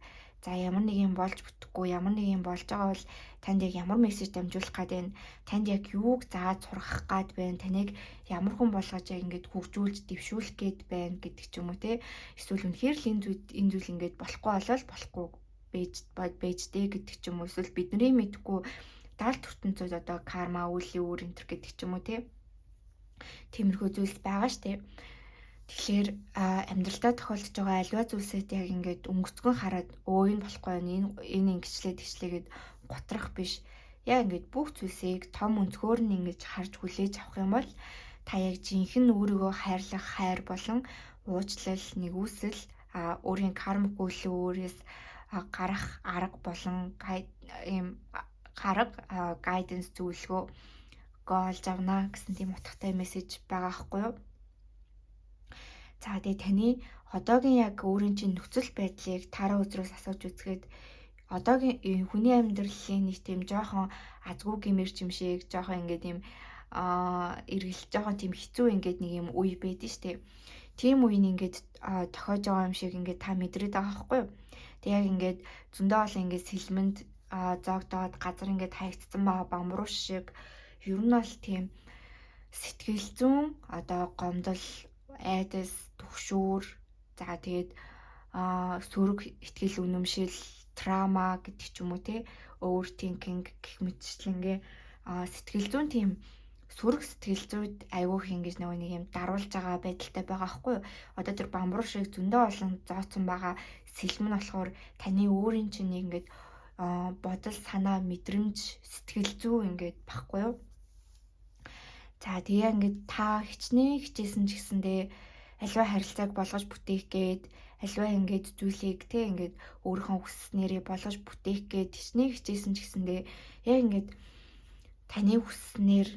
За ямар нэг юм болж бүтэхгүй, ямар нэг юм болж байгаа бол танд яг ямар мессеж дамжуулах гээд байна, танд яг юуг зааж сургах гээд байна, таныг ямар хүн болгож яг ингээд хөгжүүлж дэвшүүлэх гээд байна гэдэг ч юм уу те. Эсвэл үнэхээр л энэ зүйл ингээд болохгүй болол болохгүй байж дээ гэдэг ч юм уу. Эсвэл бидний мэдхгүй далд ертөнцөд одоо карма, үлийн үр энтер гэдэг ч юм уу те. Тиймэрхүү зүйлс байгаа штэ. Тэгэхээр амьдралдаа тохиолдож байгаа аливаа зүйлсэд яг ингээд өнгөцгөн хараад энэ болохгүй энэ ингэчлээд готрах биш. Яг ингээд бүх зүйлсийг том өнцгөр нь ингэж харж хүлээж авах юм бол та яг жинхэнэ өөрийгөө хайрлах хайр болон уучлал, нэгүсэл, өөрийн кармик үйл өөрөөс гарах арга болон гайданс зөвлөгөө олж авнаа гэсэн тийм утгатай мессеж байгаа байхгүй юу? За тэгээ таны одоогийн яг өөрийн чинь нөхцөл байдлыг тараа үзрээс асууж үзгээд одоогийн хүний амьдралын нэг тийм жоохон азгүй гэмэрч юм шиг жоохон ингээд юм эргэл жоохон тийм хэцүү ингээд нэг юм үе байдэн штэ. Тийм үеийн ингээд тохиож байгаа юм шиг ингээд та мэдрээд байгаа байхгүй юу? Тэг яг ингээд зөндөө бол ингээд сэлмэнд зоогдоод газар ингээд хаягдсан байгаа бамбаруу шиг ер нь бол тийм сэтгэл зүйн одоо гомдол, айдас, түгшүүр, за тэгээд сөрөг ихтгэл үнэмшил, трама гэдэг ч юм уу те, overthinking гэх мэтчлэнгээ сэтгэл зүйн тийм сөрөг сэтгэл зүйд айгүйх ингэж нэг юм даруулж байгаа байдалтай байгаа хгүй юу? Одоо тэр бамбар шиг зөндөө олон зооцсон байгаа сэлмэн болохоор таны өөрийн чинь ингээд бодол, санаа, мэдрэмж, сэтгэл зүй ингээд багхгүй юу? За тэгээ ингээд та хичээсэн ч гэсэндээ аливаа харилцааг болгож бүтээх гээд аливаа ингээд зүйлийг те ингээд өөрийнхөө хүсснээрээ болгож бүтээх гээд хичээсэн ч гэсэндээ яг ингээд таны хүсснээр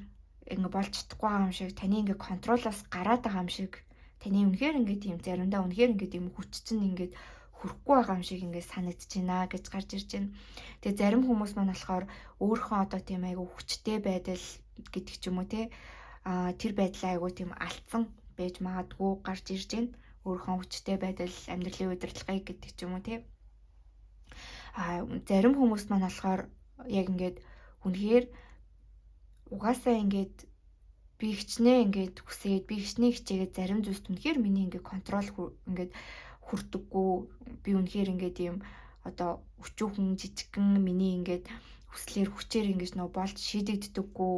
ингээд болж чадахгүй байгаа юм шиг, таны ингээд контролоос гараад байгаа юм шиг, таны үнэхээр ингээд юм заримдаа үнэхээр ингээд юм хүч чинь ингээд хүрхгүй байгаа юм шиг ингээд санагдаж байна гэж гарч ирж байна. Тэгээ зарим хүмүүс маань болохоор өөрийнхөө одоо тийм айгу хүчтэй байдал гэдэг ч юм уу те тэр байдлаа айгу тийм алдсан байж магадгүй гарч ирж байна. Өөрийнхөө хүчтэй байдал, амьдралын удирдлагыг гэдэг ч юм уу те. Зарим хүмүүс маань болохоор яг ингээд үнэхээр угаасаа ингээд би хичнээн ингээд хүсээд би хичнээн хичээгээд зарим зүйлс үнэхээр миний ингээд контрол ингээд хүрдэггүй. Би үнэхээр ингээд юм одоо өчүүхэн жижигхэн миний ингээд хүслээр хүчээр ингэж нөө болж шийдэгддэггүй.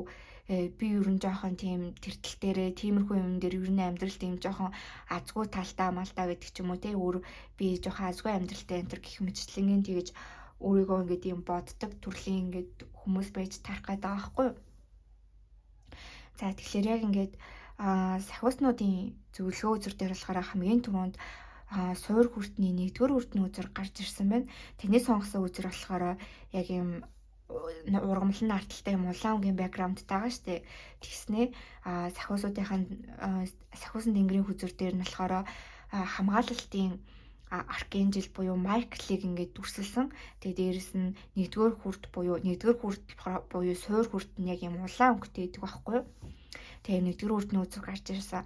Би ер нь жоохон тийм тэртэл дээрээ тиймэрхүү юм дээр ер нь амьдрал тийм жоохон азгүй талтай малтаа гэдэг ч юм уу те. Өөр би жоохон азгүй амьдралтай энэ төр гэх мэтчлэнгийн тэгэж өөрийгөө ингээд юм боддог төрлийн ингээд хүмүүс байж тарах гээд байгаа байхгүй юу? За тэгэхээр яг ингээд сахиуснуудын зөвлөгөө үзэр дээр болохоор хамгийн түрүүнд суур хүртний 1-р хүртний үзэр гарч ирсэн байна. Таны сонгосон үзэр болохоор яг юм ургамлын арталтай юм улаан өнгийн бэкграундтайгаа штэ. Тэгснээ сахиусан тэнгэрийн хүзэр дээр нь болохоор хамгаалалтын аркенжил буюу Майклыг ингээд дүрсэлсэн. Тэгээ дээрэс нь 1-р хүрт буюу суур хүрт нь яг юм улаан өнгөтэй гэдэг байхгүй юу? Тэгээ нэгдүгээр хүртний үзэг гарч ирсэн.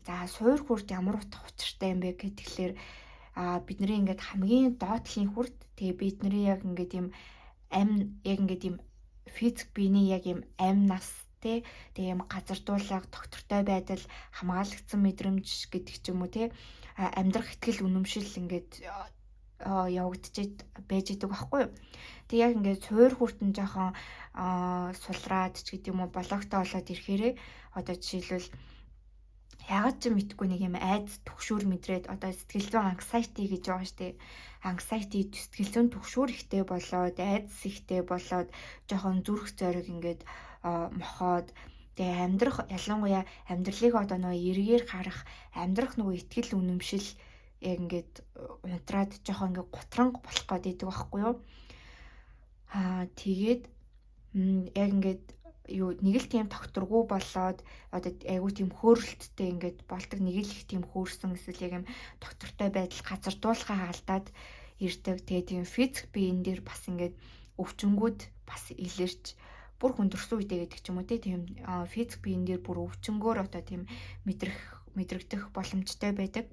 За суур хүрт ямар утга учиртай юм бэ гэхэлэр бидний ингээд хамгийн доотлын хүрт тэгээ бидний яг ингээд юм яг ингээд юм физик биений яг юм нас те тэгээ юм газардуулга доктортой байдал хамгаалагдсан мэдрэмж гэдэг ч юм уу те амьдрах ихтгэл үнэмшил ингээд явагдчихэд байж идэг байхгүй юу. Тэг яг ингээд цуур хүртэн жоохон сулраад ч гэдэг юм уу блоктой болоод ирэхээрээ одоо жишээлбэл ягаад ч мэдгүй нэг юм айдас түгшүүр мэдрээд одоо сэтгэл зүйн anxiety гэж байгаа шүү дээ. Anxiety сэтгэл зүйн түгшүүр ихтэй болоод айдас ихтэй болоод жоохон зүрх зориг ингээд мохоод тэгээ амьдрах ялангуяа амьдралыг одоо нөгөө эргээр харах амьдрах нөгөө ихтгэл үнэмшил яг ингээд унтраад жоохон ингээд гутранг болох гээд идэг байхгүй юу. Тэгээд яг ингээд нэг л тийм докторгүй болоод одоо айгүй тийм хөөрөлттэй ингээд болдог нэг л их тийм хөөрсөн эсвэл яг юм доктортой байдал газардуулахаа алдаад ирдэг. Тэгээд тийм физик биен дээр бас ингээд өвчнгүүд бас илэрч бүр хүндэрсэн үедээ гэдэг ч юм уу тийм физик биен дээр бүр өвчнгөөр одоо тийм мэдрэгдэх боломжтой байдаг.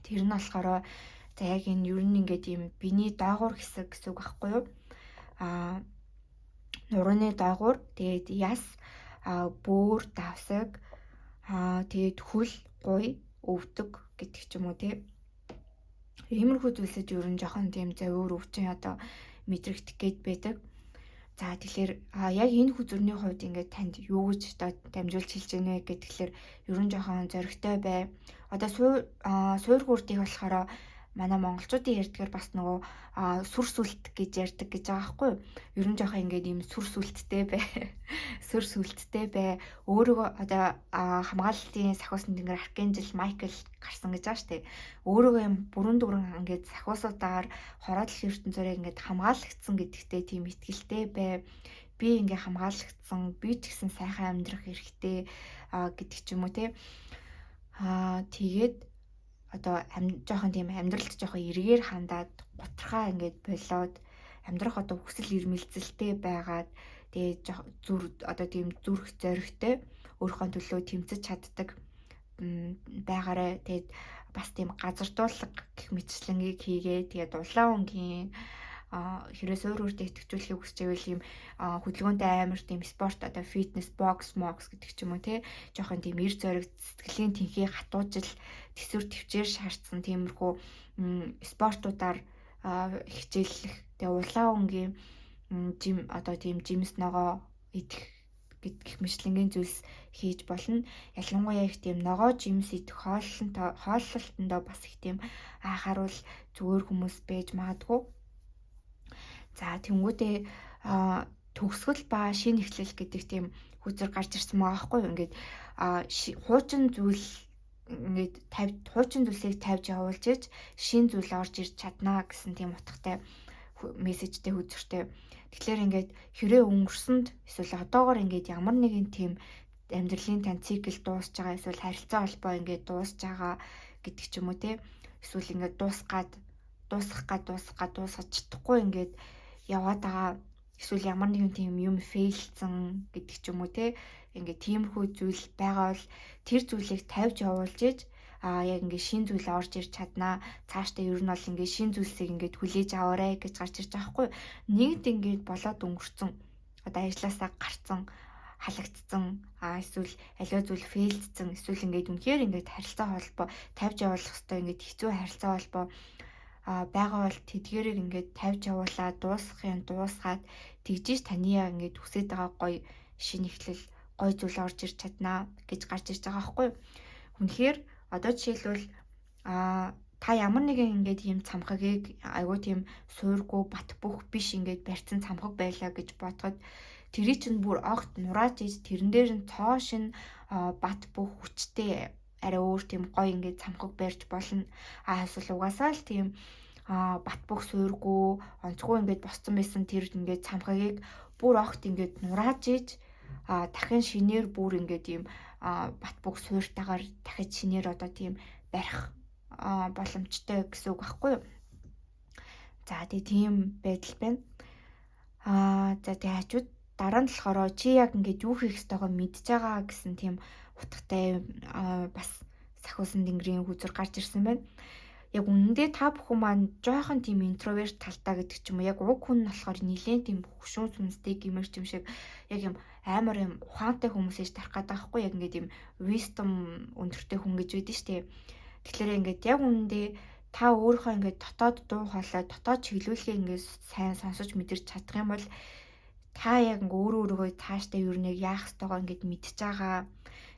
Тэр нь болохоор за яг энэ ер нь ингээд юм биений доогуур хэсэг гэсэн үг байхгүй юу? Нурууны доогуур тэгээд яс бөөр давсаг тэгээд хөл гуй өвдөг гэдэг ч юм уу тийм иймэрхүү зүйлсэд ер нь жоохон тийм завиур өвчин одоо мэдрэгдэх гээд байдаг. За тэгэхээр яг энэ хүзүрний хувьд ингээд танд юу гэж одоо дамжуулж хэлж гэнэ гэхэлэр ер нь жоохон зоригтой бай. Одоо суур хүртийг болохоор манай монголчуудын ярьдгаар бас нөгөө сүр сүлт гэж ярьдаг гэж байгаа байхгүй юу? Ер нь жоохон ингээд ийм сүр сүлттэй бай. Сүр сүлттэй бай. Өөрийгөө одоо хамгаалалтын сахиусан тэнгэр архангел Майкл гарсан гэж байгаа шүү дээ. Өөрийгөө юм бүрэн дүрэн ингээд сахиусуудаар хороод дэлхийн ертөнцөөр ингээд хамгаалагдсан гэдэгтээ тийм итгэлтэй бай. Би ингээд хамгаалагдсан, би ч гэсэн сайхан амьдрах хэрэгтэй гэдэг ч юм уу те. Тэгээд одоо жоохон тийм амьдралд жоохон эргээр хандаад гутрахаа ингээд болоод амьдрах одоо хүсэл эрмэлзэлтэй байгаад тэгээ одоо тийм зүрх зоригтой өөрийнхөө төлөө тэмцэж чаддаг байгаарэ. Тэгээд бас тийм газардуулга гэх мэтчлэнгийг хийгээ. Тэгээд улаан өнгийн хэрэг суур үрдэ идэвхжүүлэхийг хүсчихвэл ийм хөдөлгөөнтэй амар тийм спорт одоо фитнес бокс гэдэг ч юм уу те жоохон тийм эр зориг сэтгэлийн тэнхээ хатуужил төсвөр төвчээр шаардсан тиймэрхүү спортуудаар хичээллэх. Тэгээ улаан өнгийн жим одоо тийм жимс ногоо идэх гэх мэтлэнгийн зүйлс хийж болно. Ялангуяа их тийм ногоо жимс идэх хооллолтондоо бас их тийм анхааруул зүгээр хүмүүс байж магадгүй. За тэнгуүтээ төгсгөл ба шинэ эхлэл гэдэг тийм хүзэр гарч ирсэн байгаа байхгүй юу? Ингээд хуучин зүйлсийг тавьж явуулж иж шинэ зүйл орж ирж чаднаа гэсэн тийм утгатай мессежтэй хүзэртэй. Тэгэхээр ингээд хэрэг өнгөрсөнд эсвэл одоогоор ингээд ямар нэгэн тийм амьдралын тань цикл дуусж байгаа эсвэл харилцаа холбоо ингээд дуусж байгаа гэдэг ч юм уу те. Эсвэл ингээд дуусгаж чадахгүй ингээд яваад байгаа. Эсвэл ямар нэгэн тийм юм фейлцэн гэдэг ч юм уу те. Ингээд тиймэрхүү зүйл байгаа бол тэр зүйлийг тавьж явуулж иж яг ингээд шин зүйл орж ирж чаднаа. Цаашдаа ер нь бол ингээд шин зүйлсийг ингээд хүлээж аваарай гэж гарч ирж байгаа хгүй. Нэгд ингээд болоод өнгөрцөн. Одоо ажилласаа гарцсан, халагдсан, эсвэл аливаа зүйл фейлдсэн, эсвэл ингээд үнэхээр ингээд харилцаа холбоо тавьж явуулах хэрэгтэй ингээд хэцүү харилцаа холбоо байгаа бол тэдгээрийг ингээд тавьж явуулаад дуусгаад тэгжиж таны яг ингээд хүсэж байгаа гоё шинэ эхлэл гоё зүйл орж ирж чаднаа гэж гарч ирж байгаа байхгүй. Үнэхээр одоо жишээлбэл та ямар нэгэн ингээд ийм цамхагийг айгүй тийм суургүй бат бөх биш ингээд барьсан цамхаг байлаа гэж бодоход тэрий чинь бүр огт нурааж иж тэрэн дээр нь цоо шин бат бөх хүчтэй арай өөр тийм гоё ингээд цамхаг барьж болно. Эсвэл угаасаа л тийм бат бөх суургүй онцгүй ингээд босцсон байсан тэр ингээд цамхагийг бүр огт ингээд нурааж иж дахин шинээр бүр ингээд ийм бат бөх сууртаагаар дахиж шинээр одоо тийм барих боломжтой гэсэн үг байхгүй юу? За тийм байдал байна. За тэгээ хажууд дараа нь болохоор чи яг ингээд юу хийх ёстойгоо мэдж байгаа гэсэн тийм утгатай бас сахиусан тэнгэрийн хүзэр гарч ирсэн байна. Яг үнэндээ та бүхэн маань жоохон тийм интроверт талтай гэдэг ч юм уу. Яг уг хүн нь болохоор нилээн тийм хөшүүн сүнстэй гэмэрч юм шиг яг юм амар юм ухаантай хүмүүс ээж тарах гэдэг байхгүй яг ингээд юм wisdom өндөртэй хүн гэж байдаг шүү дээ. Тэгэхээр ингээд яг үнэндээ та өөрийнхөө ингээд дотоод дуу хоолой, дотоод чиглүүлгээ ингээд сайн сонсож мэдэрч чадах юм бол та яг ингээ өөрийгөө цаашдаа юу нэг яах ёстойгоо ингээд мэдчихэж байгаа.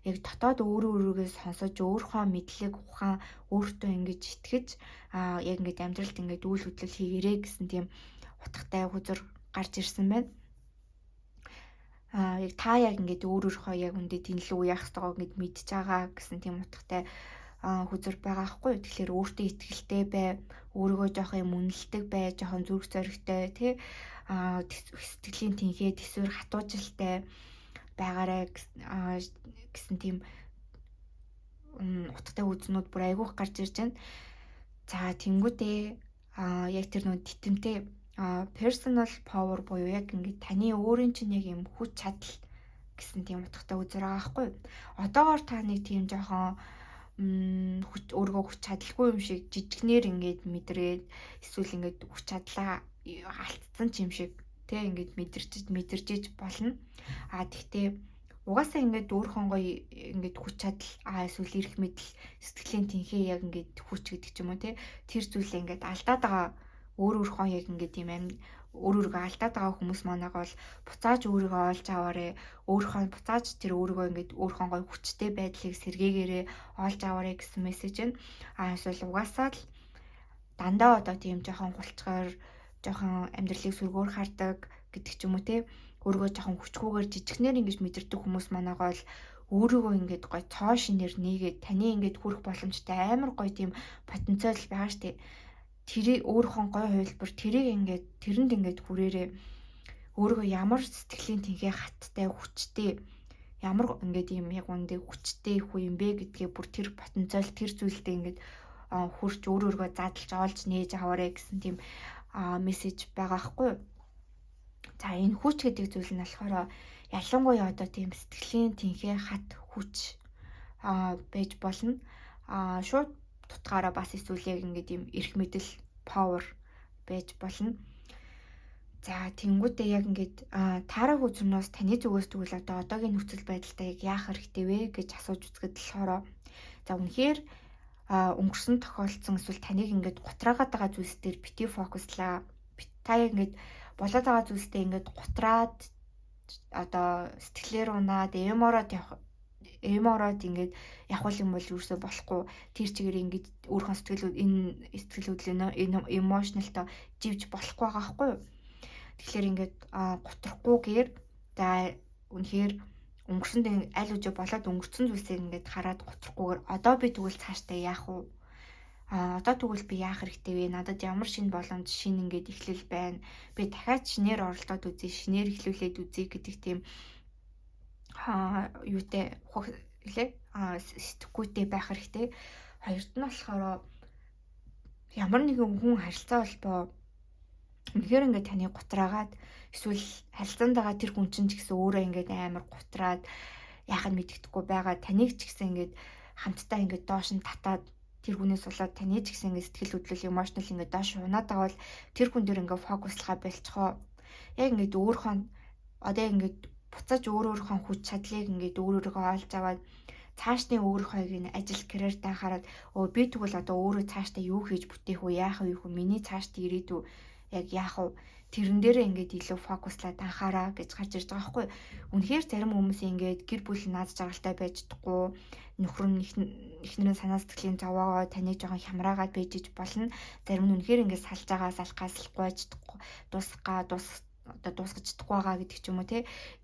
Яг дотоод өөрийгөө сонсож өөрийнхөө мэдлэг ухаан өөртөө ингэж итгэж яг ингээд амьдралд ингээд үйл хөдлөл хийгэрээ гэсэн тийм утгатай хүзэр гарч ирсэн байна. Яг та яг ингээд өөрийнхөө яг үндэ тэнэлүү яах ёстойгоо ингээд мэдчихэж байгаа гэсэн тийм утгатай хүзэр байгаа хгүй. Тэгэхээр өөртөө итгэлтэй бай, өөрийгөө жоох юм үнэлдэг бай, жоохон зүрх зоригтой тий сэтгэлийн тэнхээ төсвөр хатуужилтай байгаарай гэсэн тийм утгатай үзнүүд бүр айгүйх гарч ирж байна. За тэнгуүтээ яг тэр нөө титэмтэй personal power буюу яг ингээд таны өөрийн чинь яг юм хүч чадал гэсэн тийм утгатай үзэр байгаа хгүй. Одоогоор та нэг тийм жоохон өөрийгөө хүч чадалгүй юм шиг жижигнэр ингээд мэдрээд эсвэл ингээд хүч чадлаа алдсан ч юм шиг тэг ингээд мэдэрчиж болно. Тэгтээ угаасаа ингээд өөрхөн гоё ингээд хүч чадал эсвэл эрх мэдэл сэтгэлийн тэнхээ яг ингээд хүч гэдэг ч юм уу тэр зүйлээ ингээд алдаад байгаа өөрийнхөө яг ингээд тийм өөрийгөө алдаад байгаа хүмүүс манайг бол буцааж өөрийгөө олж аваарэ өөрийнхөө буцааж тэр өөрийгөө ингээд өөрийнхөө гоё хүчтэй байдлыг сэргээгээрээ олж аваарэ гэсэн мессеж нь эсвэл угаасаа л дандаа одоо тийм жоохон гулчгаар жоохон амьдралыг сүргээр хардаг гэдэг ч юм уу өөрийгөө жоохон хүчгүйгээр жижигнэр ингэж мэдэрдэг хүмүүс манайг бол өөрийгөө ингээд гоё цоо шинээр нээгээд таны ингээд хүрэх боломжтой амар гоё тийм потенциал байгаа штеп. Тэрийг өөрийнхөө гоё хувилбар тэрийг ингээд тэрэнд ингээд хүрээрээ өөрийгөө ямар сэтгэлийн тэнхээ хаттай хүчтэй ямар ингээд юм яг үндэ хүчтэй хүү юм бэ гэдгээ бүр тэр потенциал тэр зүйлдээ ингээд хурж өөрийгөө задлж олж нээж аваарэ гэсэн тийм мессеж байгаа хгүй. За энэ хүч гэдэг зүйл нь болохоор ялангуяа одоо тийм сэтгэлийн тэнхээ хат хүч байж болно. Шууд тутгаараа бас эсвэл яг ингээд юм эрх мэдэл power байж болно. За тэнгуүтээ яг ингээд таарах үзмнээс таны зүгээс тэгвэл одоо одоогийн нөхцөл байдалтай яг яах хэрэгтэй вэ гэж асууж үзэхэд болохоор за үнэхээр өнгөрсөн тохиолдсон эсвэл таныг ингээд гутраагаад байгаа зүйлс дээр бити фокуслаа. Та яг ингээд болоод байгаа зүйлстэй ингээд гутраад одоо сэтгэлээр унаад эмороод ингээд явах юм бол юусоо болохгүй тэр чигээр ингээд өөрхөн сэтгэлүүдээ эмошнлтой живж болохгүй байгаа хгүй юу. Тэгэхээр ингээд гутрахгүйгээр за үнэхээр өнгөрсөн аль үжи болоод өнгөрсөн зүйлсийг ингээд хараад гутрахгүйгээр одоо би тэгвэл цаашдаа яах вэ? Одоо тэгвэл би яах хэрэгтэй вэ? Надад ямар шинэ боломж шинэ ингээд эхлэл байна. Би дахиад шинээр оролдоод үзье, шинээр эхлүүлээд үзье гэдэг тийм юутэй сэтгэхүйтэй байх хэрэгтэй. Хоёрт нь болохоор ямар нэгэн хүн харилцаа холбоо үнэхээр ингээд таны гутраагаад эсвэл харилцаанд байгаа тэр хүн чинь ч гэсэн өөрөө ингээд амар гутраад яах нь мэддэхгүй байгаа таныг ч гэсэн ингээд хамтдаа ингээд доош нь татаад тэр хүнээс болоод таны ч гэсэн ингээд сэтгэл хөдлөл эмошнл ингээд доош унаад байгаа бол тэр хүн дээр ингээд фокуслахаа болчихоо. Яг ингээд өөрийнхөө одоо ингээд буцааж өөрийнхөө хүч чадлыг ингээд өөрөөрөө олж аваад цаашдын өөрийнхөө энэ ажил карьертаа хараад би тэгвэл одоо өөрөө цаашдаа юу хийж бүтээх вэ? Яах вэ? Миний цаашдын ирээдүй яг яах вэ? Тэрэн дээрээ ингээд илүү фокуслаад анхаараа гэж гарч ирж байгаа хгүй. Үнэхээр зарим хүмүүс ингээд гэр бүл наад жаргалтай байж чадахгүй, нөхөр нь эхнэрийн санаа сэтгэлийн зовоогоо таны жоохон хямраагаад байж иж болно. Зарим нь үнэхээр ингээд салж байгаа салхаа салахгүй байж чадахгүй, дуусгаж чадахгүй байгаа гэдэг ч юм уу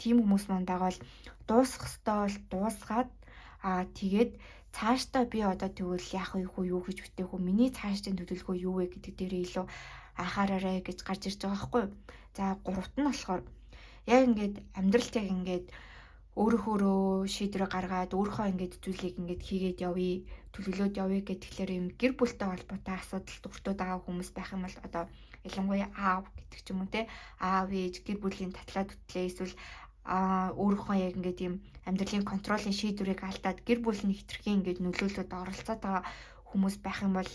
тийм хүмүүс маань байгаа бол дуусгах ёстой бол дуусгаад тэгээд цаашдаа би одоо тэгвэл яах вэ юу гэж бүтээх вэ? Миний цаашдын төлөвлөгөө юу вэ гэдэг дээр илүү анхаараарай гэж гарч ирж байгаа хгүй. За гуравт нь болохоор яг ингээд амьдралд яг ингээд өөрөөхөө шийдвэр гаргаад өөрийнхөө ингээд зүйлийг ингээд хийгээд явъя, төлөвлөөд явъя гэхлээр юм гэр бүлтэй холбоотой асуудал дуртууд байгаа хүмүүс байх юм бол одоо ялангуяа аав гэдэг ч юм уу те, аав ээж гэр бүлийн татлаа төтлөө эсвэл өөрийнхөө яг ингээд ийм амьдралын контролын шийдвэрийг алдаад гэр бүл нь хэтэрхий ингээд нөлөөлөд оролцоод байгаа хүмүүс байх юм бол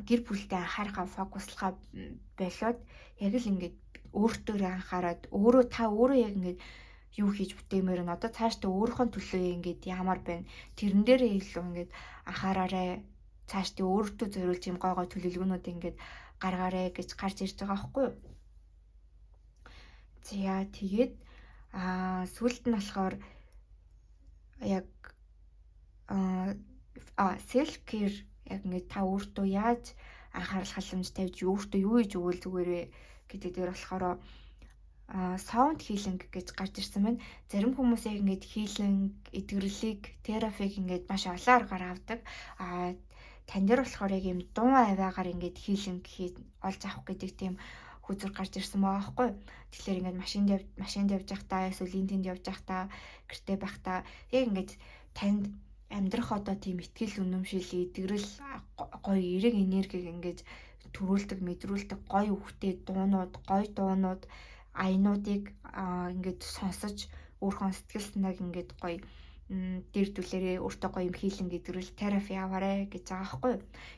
гэр бүлдээ анхаарахаа фокуслахаа болоод яг л ингээд өөртөө анхаарад өөрөө яг ингээд юу хийж бүтээмээр нь одоо цаашдаа өөрийнхөө төлөө ингээд ямар байна тэрэн дээрээ илүү ингээд анхаараарай цаашдаа өөртөө зориулж юм гой гой төлөвлөгөөнүүд ингээд гаргаарай гэж гарч ирж байгаа байхгүй юу. За тэгээд сүүлд нь болохоор яг self care яг ингээд та өөртөө яаж анхаарал халамж тавьж өөртөө юу хийж өгвөл зүгээр вэ гэдэг дээр болохоор sound healing гэж гарч ирсэн байна. Зарим хүмүүс яг ингээд healing, эдгэрлийг, терапиг ингээд маш олон аргаар авдаг. Тань дээр болохоор яг юм дуу аваагаар ингээд healing олж авах гэдэг тийм хүзэр гарч ирсэн байгаа байхгүй. Тэгэхээр ингээд машинд явж байхдаа эсвэл энэ тэнд явж байхдаа гэртээ байхдаа яг ингээд танд амьдрах одоо тийм ихтгэл үнэмшил эдгэрэл гоё эерэг энергиг ингээд төрүүлдэг, мэдрүүлдэг гоё үхтэй дуунууд, гоё дуунууд, аянуудыг ингээд сонсож өөрхөн сэтгэл санааг ингээд гоё дэрдүүлээрээ өөртөө гоё юм хийлэн гэдгэрэл терапи аваарэ гэж байгаа байхгүй.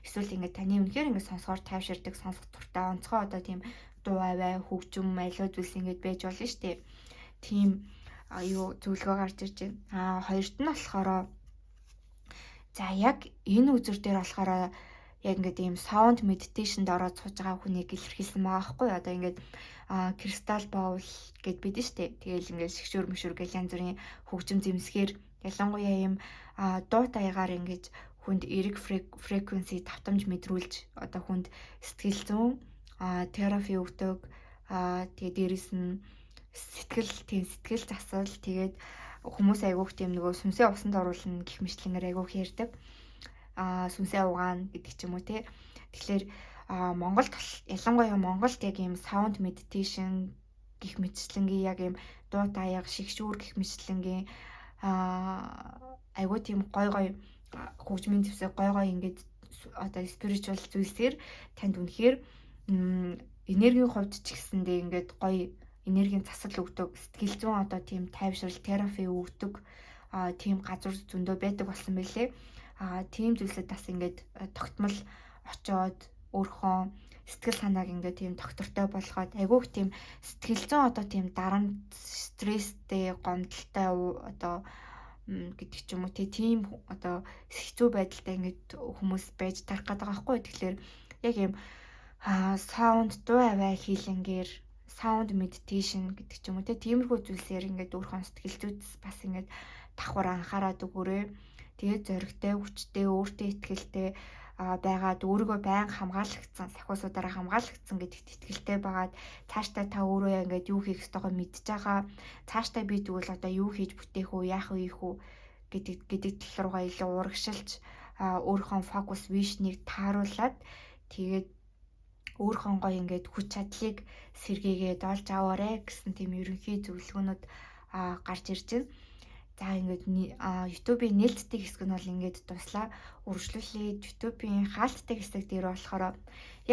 Эсвэл ингээд таны үнэхээр ингээд сонсохоор тайвширдаг, сонсох дуртай онцгой одоо тийм дуу аваа, хөгжим, аялал зүйлс ингээд байж болно шүү дээ. Тийм зөвлөгөө гарч ирж байна. Хоёрт нь болохоор за яг энэ үзэр дээр болохоор яг ингээд ийм sound meditation-д ороод сууж байгаа хүнийг илэрхийлсэн байгаа байхгүй. Одоо ингээд Crystal Bowl гэд бидэн штэ. Тэгээл ингээд шгшүүр мөшүүр гэл янз бүрийн хөгжим зэмсгээр ялангуяа ийм дуу таягаар ингээд хүнд эрэг frequency давтамж мэдрүүлж одоо хүнд сэтгэл зүйн терапи өгдөг. Тэгээ дээрэс нь сэтгэл засал тэгээд хүмүүс айгүйх тийм нөгөө сүнсээ усанд оруулна гэх мэтлэнгээр айгүйх ярьдаг. Сүнсээ угаана гэдэг ч юм уу те. Тэгэхээр Монголд ялангуяа Монголд яг ийм sound meditation гэх мэтчлэнгийн яг ийм дуу таяг шигшүүр гэх мэтчлэнгийн айгүй тийм гой хөгжмийн зэвсэг гой ингээд одоо spiritual зүйлсээр танд үнэхээр энергийн хувьд ч гэсэндээ ингээд гоё энергийн засал өгдөг, сэтгэл зүйн одоо тийм тайвшрал, терапи өгдөг тийм газар зөндөө байдаг болсон байлээ. Тийм зүйлсэд бас ингээд тогтмол очоод өөрхөн сэтгэл санааг ингээд тийм доктортой болгоод айгүйх тийм сэтгэл зүйн одоо тийм дарамт, стресстэй, гомдолтой одоо гэдэг ч юм уу тийм одоо хэцүү байдалтай ингээд хүмүүс байж тарах гэдэг байгаа байхгүй. Тэгэхээр яг юм sound дуу аваа хийлэнгээр sound meditation гэдэг ч юм уу тиймэрхүү зүйлсээр ингээд өөрхөн сэтгэл зүйд бас ингээд давхар анхаарад өгөөрэй. Тэгээд зоригтой, хүчтэй, өөртөө итгэлтэй байгаад өөрийгөө байнга хамгаалагдсан, сахиусуудаараа хамгаалагдсан гэдэгт итгэлтэй байгаад цаашдаа та өөрөө ингээд юу хийх ёстойгоо мэдж байгаа. Цаашдаа би тэгвэл одоо юу хийж бүтээх үү, яах вэ, ийх үү гэдэг тал руугаа илүү урагшилж өөрийнхөө фокус вишнийг тааруулаад тэгээд өөрхөн гоё ингээд хүч чадлыг сэргээгээд олж аваарэ гэсэн тийм ерөнхий зөвлөгөөнүүд гарч ирж байна. За ингээд YouTube-ийн нээлттэй хэсэг нь бол ингээд дуслаа. Үргэлжлүүлээд YouTube-ийн хаалттай хэсэг дээр болохоор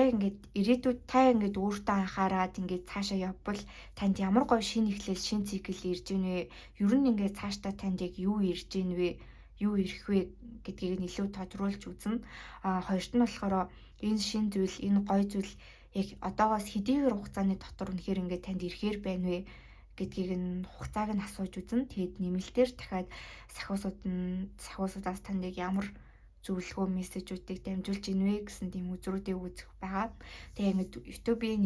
яг ингээд ирээдүйд та ингээд өөртөө анхаарад ингээд цаашаа явбал танд ямар гоё шинэ эхлэл, шинэ цикл ирж ийн вэ? Ер нь ингээд цаашдаа танд яг юу ирж ийн вэ? Юу ирэх вэ гэдгийг нь илүү тодруулж үзнэ. Хоёрт нь болохоор энэ шинэ зүйл, энэ гоё зүйл яг одоогоос хэдийгээр хугацааны дотор үнэхээр ингээд танд ирэхээр байна вэ гэдгийг нь хугацааг нь асууж үзнэ. Тэгээд нэмэлтээр дахиад сахиусуудаас танд ямар зөвлөгөө мессежүүдийг дамжуулж ийн вэ гэсэн тийм үзрүүдийг үзэх байгаа. Тэгээд ингээд YouTube-ийн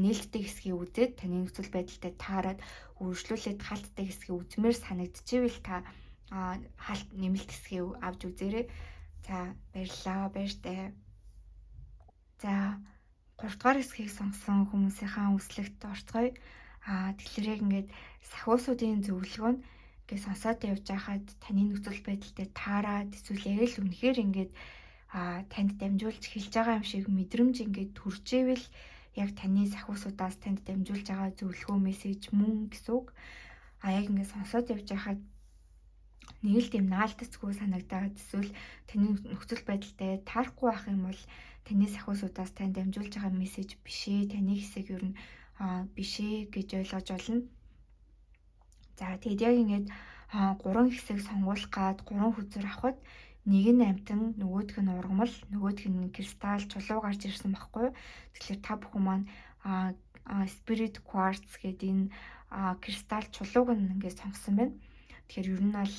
нээлттэй хэсгийг үзээд таны нөхцөл байдалтай таарад үргэлжлүүлээд хаалттай хэсгийг үзмээр санагдчихвэл та хаалт нэмэлт хэсгийг авч үзээрэй. За баярлалаа, баяртай. За 3 дугаар хэсгийг сонгосон хүмүүсийнхаа үслэгт орцгоё. Тэгэхээр яг ингээд сахиусуудын зөвлөгөө нь ингээд сонсоод явж байхад таны нөхцөл байдалтай таарад эсвэл яг л үнэхээр ингээд танд дамжуулж хэлж байгаа юм шиг мэдрэмж ингээд төрж ивэл яг таны сахиусуудаас танд дамжуулж байгаа зөвлөгөө мессеж мөн гэсэн үг. Яг ингээд сонсоод явж байхад нэг л тийм наалтцгүй санагдаад эсвэл таны нөхцөл байдалтай таарахгүй байх юм бол таны сахиусудаас тань дамжуулж байгаа мессеж биш ээ, таны хэсэг ер нь биш ээ гэж ойлгож болно. За тэгээд яг ингээд гурван хэсэг сонгуулах гад гурван хүзэр авахд нэг нь амтан, нөгөөх нь ургамал, нөгөөх нь кристалл чулуу гарч ирсэн баггүй юу. Тэгэхээр та бүхэн маань Spirit Quartz гэдэг энэ кристалл чулууг нь ингээд сонгосон байна. Тэгэхээр ер нь бол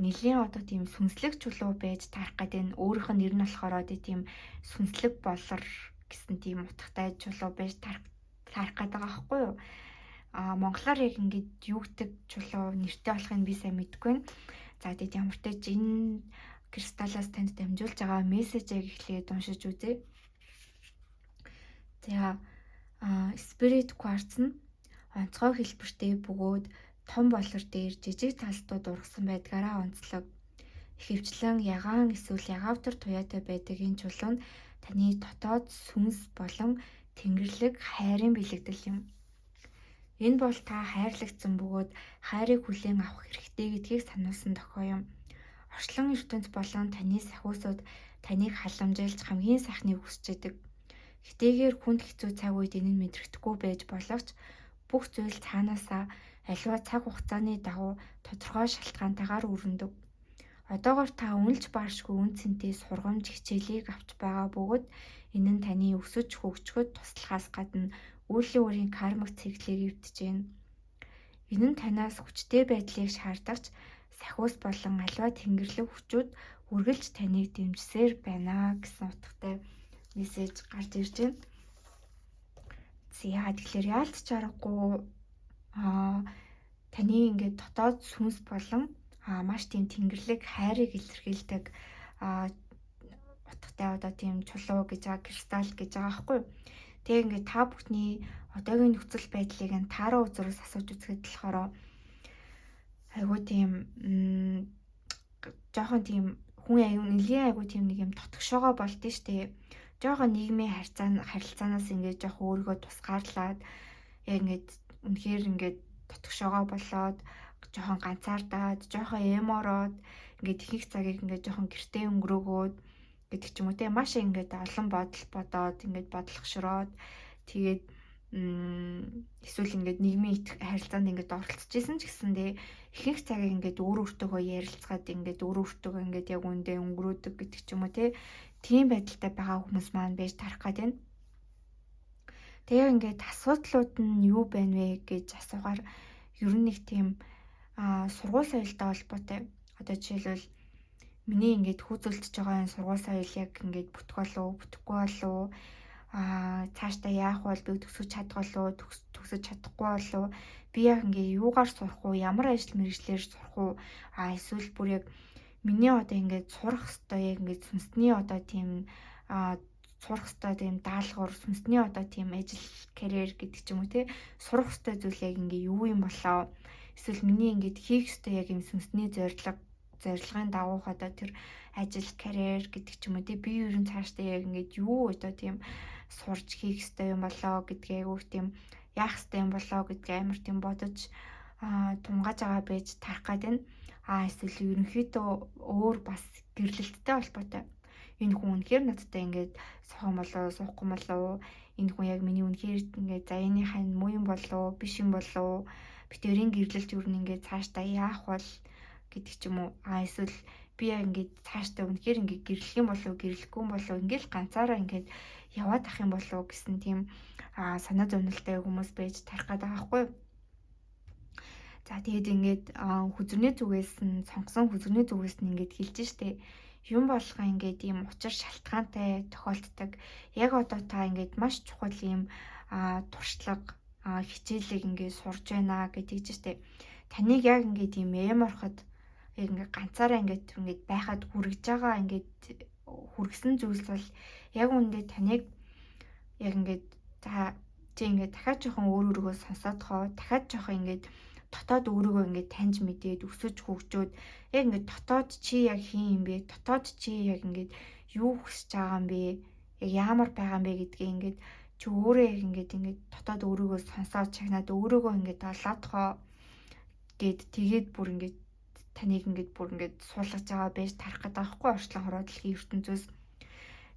нэлийн одоо тийм сүнслэг чулуу байж таарах гэдэг нь өөрийнх нь нэр нь болохоор одоо тийм сүнслэг болор гэсэн тийм утгатай чулуу байж таарах гэдэг байгаа байхгүй юу. Монголоор яг ингээд юу гэдэг чулуу нэртэй болохыг би сайн мэдэхгүй байна. За тэгээд ямар ч тач энэ кристаллаас танд дамжуулж байгаа мессежийг эхлээд уншиж үзье. За Spirit Quartz нь онцгой хэлбэртэй бөгөөд том болор дээр жижиг талстууд ургасан байдгаараа онцлог. Ихэвчлэн ягаан эсвэл ягавтар туяатай байдаг энэ чулуу нь таны дотоод сүнс болон тэнгэрлэг хайрын бэлэгдэл юм. Энэ бол та хайрлагдсан бөгөөд хайрыг хүлээн авах хэрэгтэй гэдгийг сануулсан дохио юм. Орчлон ертөнц болон таны сахиусууд таныг халамжилж хамгийн сайхныг хүсэж идэг. Хэдийгээр хүнд хэцүү цаг үед энэ нь мэдрэгдэхгүй байж боловч бүх зүйл цаанаасаа аливаа цаг хугацааны дагуу тодорхой шалтгаантайгаар өрнөдөг. Одоогоор та үнэлж баашгүй үн цэнтэй сургамж хичээлийг авч байгаа бөгөөд энэ нь таны өсөж хөгжөхөд туслахаас гадна өөрийн өөрийн кармик цэглэлийг эвдэж байна. Энэ нь танаас хүчтэй байдлыг шаардагч сахиус болон аливаа тэнгэрлэг хүчүүд үргэлж таныг дэмжсээр байна гэсэн утгатай мессеж гарч ирж байна. За тэгэхээр яалтч аргагүй таны ингээд дотоод сүнс болон маш тийм тэнгэрлэг хайрыг илэрхийлдэг утгатай одоо тийм чулуу гэж байгаа кристалл гэж байгаа байхгүй юу. Тэгээ ингээд та бүхний одоогийн нөхцөл байдлыг нь таараа үзрээс асууж үзэхэд болохоор айгуу тийм жоохон тийм хүн нэлийн айгуу тийм нэг юм дотгошоогоо болдсон шүү дээ. Жоохон нийгмийн харилцаанаас ингээд жоохон өөрийгөө тусгаарлаад яг ингээд үнэхээр ингээд дотгошоогоо болоод жоохон ганцаардаад жоохон эмороод ингээд их цагийг ингээд жоохон гэртээ өнгөрөөгөөд гэдэг ч юм уу те маш ингээд олон бодол бодоод ингээд бодлогошроод тэгээд эсвэл ингээд нийгмийн харилцаанд ингээд оролцож исэн ч гэсэндээ ихэнх цагийг ингээд өөр өөртөөгөө ярилцгаад ингээд өөр өөртөөгөө ингээд яг үндэ өнгөрөөдөг гэдэг ч юм уу те тийм байдалтай байгаа хүмүүс маань байж тарах гээд байна. Тэгээ ингээд асуудлууд нь юу байна вэ гэж асуугаар ер нь нэг тийм сургууль соёлтой холбоотой. Одоо жишээлбэл миний ингээд хүүзүүлдэж байгаа энэ сургууль соёл яг ингээд бүтэх болов бүтэхгүй болов цаашдаа яах бол би төгсөж чадах болов төгсөж чадахгүй болов би яг ингээд юугаар сурах уу ямар ажил мэргэжлэр сурах уу эсвэл бүр яг миний одоо ингээд сурах хэвээр яг ингээд сүнсний одоо тийм сурах хэвээр тийм даалгавар сүнсний одоо тийм ажил карьер гэдэг ч юм уу те сурах хэвээр зүйл яг ингээд юу юм болоо эсвэл миний ингээд хийх хэвээр яг юм сүнсний зорилгын дагуух одоо тэр ажил карьер гэдэг ч юм уу те би ер нь цаашдаа яг ингээд юу одоо тийм сурж хийх хэвээр юм болоо гэдгийг айгүйх тийм яах хэвээр юм болоо гэдгийг амар тийм бодож тунгааж байгаа байж тарах гээд байна. Эсвэл ерөнхийдөө өөр бас гэрлэлттэй холбоотой. Энэ хүн үнэхээр надтай ингээд суух болоо суухгүй болоо энэ хүн яг миний үнэхээр ингээд заяаныхаа муу юм болоо биш юм болоо битэрийн гэрлэлт юу нэг ингээд цаашдаа яах бол гэдэг ч юм уу эсвэл би яг ингээд цаашдаа үнэхээр ингээд гэрлэх юм болоо гэрлэхгүй юм болоо ингээд ганцаараа ингээд яваад ах юм болоо гэсэн тийм санаа зовнилтай хүмүүс байж тарах гэдэг байгаа байхгүй юу. За тэгээд ингээд хүзрний зүгээс нь сонгосон хүзрний зүгээс нь ингээд хэлж штэ юм болгоо ингээд ийм учир шалтгаантай тохиолддог. Яг одоо та ингээд маш чухал ийм туршлага хичээлийг ингээд сурж байна гэдэг штэ. Таныг яг ингээд ийм эморход яг ингээд ганцаараа ингээд байхад хүрэж байгаа ингээд хүргэсэн зүйлс бол яг үүндээ таныг яг ингээд чи ингээд дахиад жоохон өөрийгөө сонсоод хоо дахиад жоохон ингээд дотоод өөрийгөө ингээд таньж мэдээд өсөж хөгжөөд яг ингээд дотоод чи яг хин юм бэ? Дотоод чи яг ингээд юу хүсэж байгаа юм бэ? Яг яамар байгаа юм бэ гэдгийг ингээд чи өөрөө яг ингээд дотоод өөрийгөө сонсоод чагнаад өөрийгөө ингээд олоодхоо гээд тэгээд бүр ингээд таныг ингээд бүр ингээд суулгаж байгаа байж тарах гэдэг байхгүй орчлон хороо дэлхийн ертөнцөөс.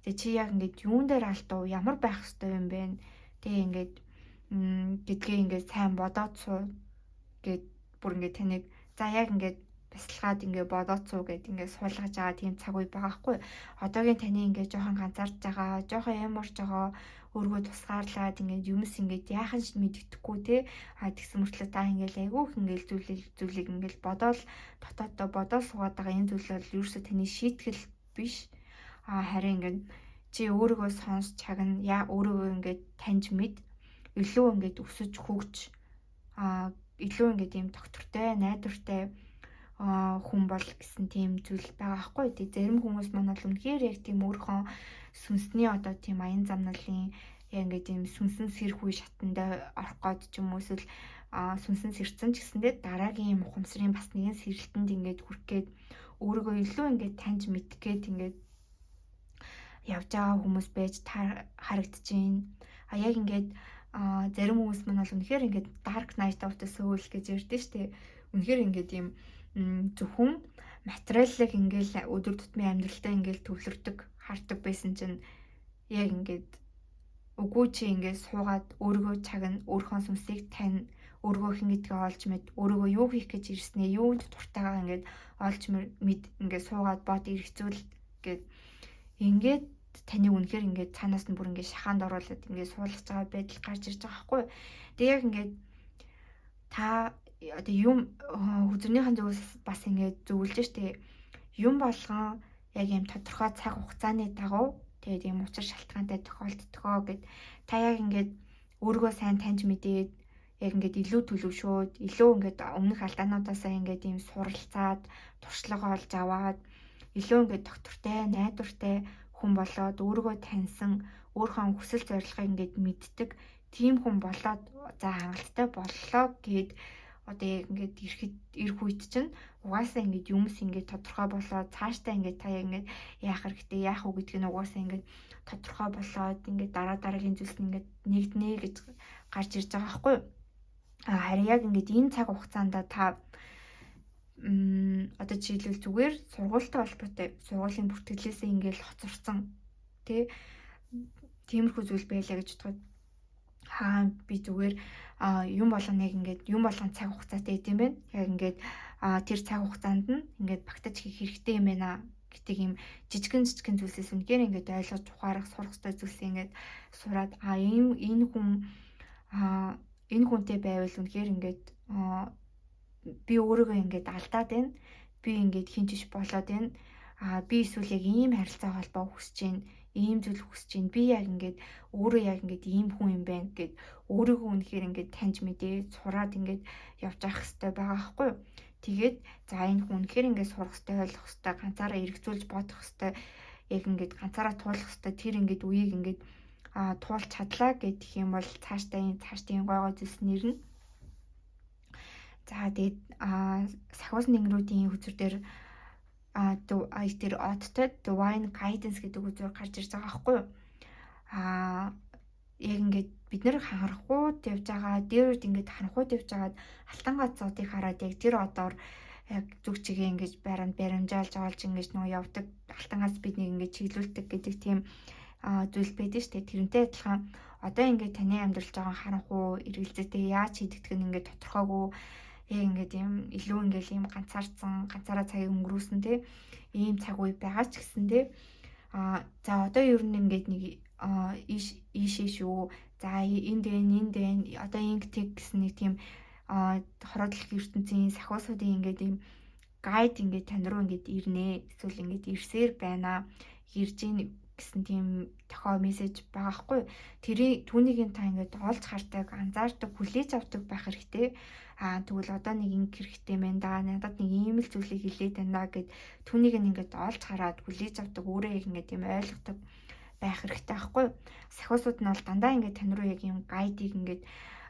Тэгээ чи яг ингээд юун дээр алдав? Ямар байх ёстой юм бэ? Тэгээ ингээд гэдгээ ингээд сайн бодоод суу гэд бүр ингээд таныг за яг ингээд бясалгаад ингээд бодоод суу гэд ингээд суулгаж байгаа тийм цаг үе байгаа хгүй. Одоогийн таны ингээд жоохон ганцаарч байгаа, жоохон ямарч байгаа, өөргөө тусгаарлаад ингээд юмс ингээд яахан ч мэддэхгүй те. Тэгсэн мөртлөө та ингээд айгүйх ингээд зүйлийг ингээд бодоол дотооддоо бодоол суугаад байгаа энэ зүйл бол ерөөсөө таны шийтгэл биш. Харин ингээд чи өөрийгөө сонсч чагна, өөрийгөө ингээд таньж мэд, илүү ингээд өсөж хөгж илүү ингээд ийм доктортой, найдвартай хүн бол гэсэн тийм зүйл байгаа хгүй. Тэг зарим хүмүүс маань бол үнэхээр яг тийм өөрхөн сүнсний одоо тийм аян замналын яг ингээд ийм сүнсэн сэрх үе шатанда орох гээд ч юм уу эсвэл сүнсэн сэрцэн ч гэсэндээ дараагийн юм ухамсарын бас нэгэн сэрэлтэнд ингээд хүрэх гээд өөрийгөө илүү ингээд таньж мэдэх гээд ингээд явж байгаа хүмүүс байж харагдчихээн. Яг ингээд зарим хүмүүс маань бол үнэхээр ингээд dark night of the soul гэж ярьдэн штэ. Үнэхээр ингээд ийм зөвхөн материалыг ингээл өдөр тутмын амьдралдаа ингээл төвлөрдөг, хардаг байсан чинь яг ингээд үгүй чи ингээд суугаад өөрийгөө чагна, өөрийнхөө сүнсийг тань, өөрийгөө хэн гэдгээ олж мэд, өөрийгөө юу хийх гэж ирснээ, юунд дуртайгаа ингээд олж мэд ингээд суугаад бод эргэцүүл гэд ингээд таны үнэхээр ингээд цаанаас нь бүр ингээд шахаанд оруулаад ингээд суулгаж байгаа байдал гарч ирж байгаа байхгүй. Тэг яг ингээд та одоо юм хүзрнийхэн зүгээс бас ингээд зөвлөж штэ. Юм болгон яг юм тодорхой цаг хугацааны дагуу тэгээд юм учир шалтгаантай тохиолддгоо гэд та яг ингээд өөрийгөө сайн таньж мэдээд яг ингээд илүү төлөвшөөд илүү ингээд өмнөх алдаанаасаа ингээд ийм суралцаад туршлага олж аваад илүү ингээд доктортой, найдвартай хүн болоод өөрийгөө таньсан, өөрийнхөө хүсэл зорилгыг ингээд мэддэг тийм хүн болоод за хангалттай боллоо гэд одоо яг ингээд ирэх үед чинь угаасаа ингээд юмс ингээд тодорхой болоод цаашдаа ингээд та ингээд яах хэрэгтэй яах уу гэдг нь угаасаа ингээд тодорхой болоод ингээд дараагийн зүйлс нь ингээд нэгднэ гэж гарч ирж байгаа байхгүй. Харин яг ингээд энэ цаг хугацаанд та одоо жишээлбэл зүгээр сургуультай холбоотой сургуулийн бүртгэлээсээ ингээд хоцорсон тиймэрхүү зүйл байлаа гэж бодоход би зүгээр юм болгоныг ингээд юм болгон цаг хугацаатай гэдэм байх. Яг ингээд тэр цаг хугацаанд нь ингээд багтаж хийх хэрэгтэй юм байна гэдэг юм жижигэн зүйлсээс үнээр ингээд ойлгож ухаарах сурах хэрэгтэй зүйлсээ ингээд сураад энэ хүнтэй байвал үнээр ингээд би өөрийгөө ингээд алдаад байна. Би ингээд хинжиж болоод байна. Би эсвэл яг ийм харилцаа холбоо хүсэж байна. Ийм зүйл хүсэж байна. Би яг ингээд өөрөө яг ингээд ийм хүн юм байна гэд өөрийгөө үнэхээр ингээд таньж мэдээ сураад ингээд явж явах хэрэгтэй байгаа байхгүй юу? Тэгээд за энэ хүн үнэхээр ингээд сурах хэрэгтэй, ойлгох хэрэгтэй, ганцаараа эргцүүлж бодох хэрэгтэй. Яг ингээд ганцаараа туулах хэрэгтэй. Тэр ингээд үеийг ингээд туулж чадлаа гэх юм бол цаашдаа энэ гой зүйлс нэрнэ. За тэгээд сахиус нэнгэрүүдийн хүчир дээр тэр одтой divine guidance гэдэг үзүүр гарч ирж байгаа байхгүй юу? Яг ингээд бид нэр ханхрахууд явж байгаа, дээрүүд ингээд ханхууд явж байгаад алтан гаацуудыг хараад яг тэр одоор яг зүг чигээ ингэж баримжаалж оолж ингэж нөгөө явдаг алтан гац биднийг ингэж чиглүүлдэг гэдэг тийм зүйл байдаг шүү дээ. Тэрнтэй адилхан одоо ингээд таны амьдралж байгаа харанхуу эргэлзээтэй яаж хийдэгдэх нь ингээд тодорхойгүй яг ингээд юм илүү ингээд юм ганцаараа цагийг өнгөрүүлсэн ийм цаг үе байгаа ч гэсэн за одоо ер нь ингээд нэг ийшээ шүү. За энд одоо инг гэсэн нэг тийм хороодлох ертөнцийн сахиусуудын ингээд ийм гайд ингээд тань руу ингээд ирнэ. Эсвэл ингээд ирсээр байна. Ирж ийн гэсэн тийм тохио мессеж байгаа хгүй. Түүнийг та ингээд олж хардаг, анзаардаг, хүлээж авдаг байх хэрэгтэй. Тэгвэл одоо нэг ингэ хэрэгтэй байна да. Надад нэг ийм л зүйлийг хэлээд байна гэд түүнийг ингээд олж хараад хүлээж авдаг, өөрөө яг ингээд юм ойлгодог байх хэрэгтэй байхгүй. Сахиусууд нь бол дандаа ингээд тань руу яг юм гайдыг ингээд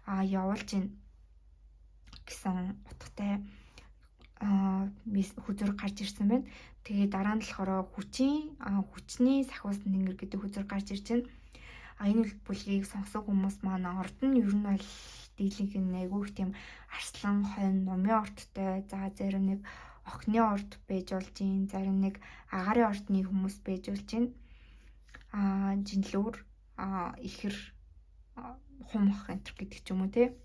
явуулж ийн гэсэн утгатай хүзүр гарч ирсэн байна. Тэгээ дараа нь болохоор хүчний сахиус нэнгэр гэдэг хүзүр гарч ирж байна. Энэ бүлгийг сонсох хүмүүс маань орд нь ер нь бол дийлэнх нь айгүйх тийм арслан, хонь, нумын орттой, за зарим нэг охины орд байж болж гин, зарим нэг агарын ордны хүмүүс байж болж гин. Жинлүүр ихэр хумх энтер гэдэг ч юм уу те.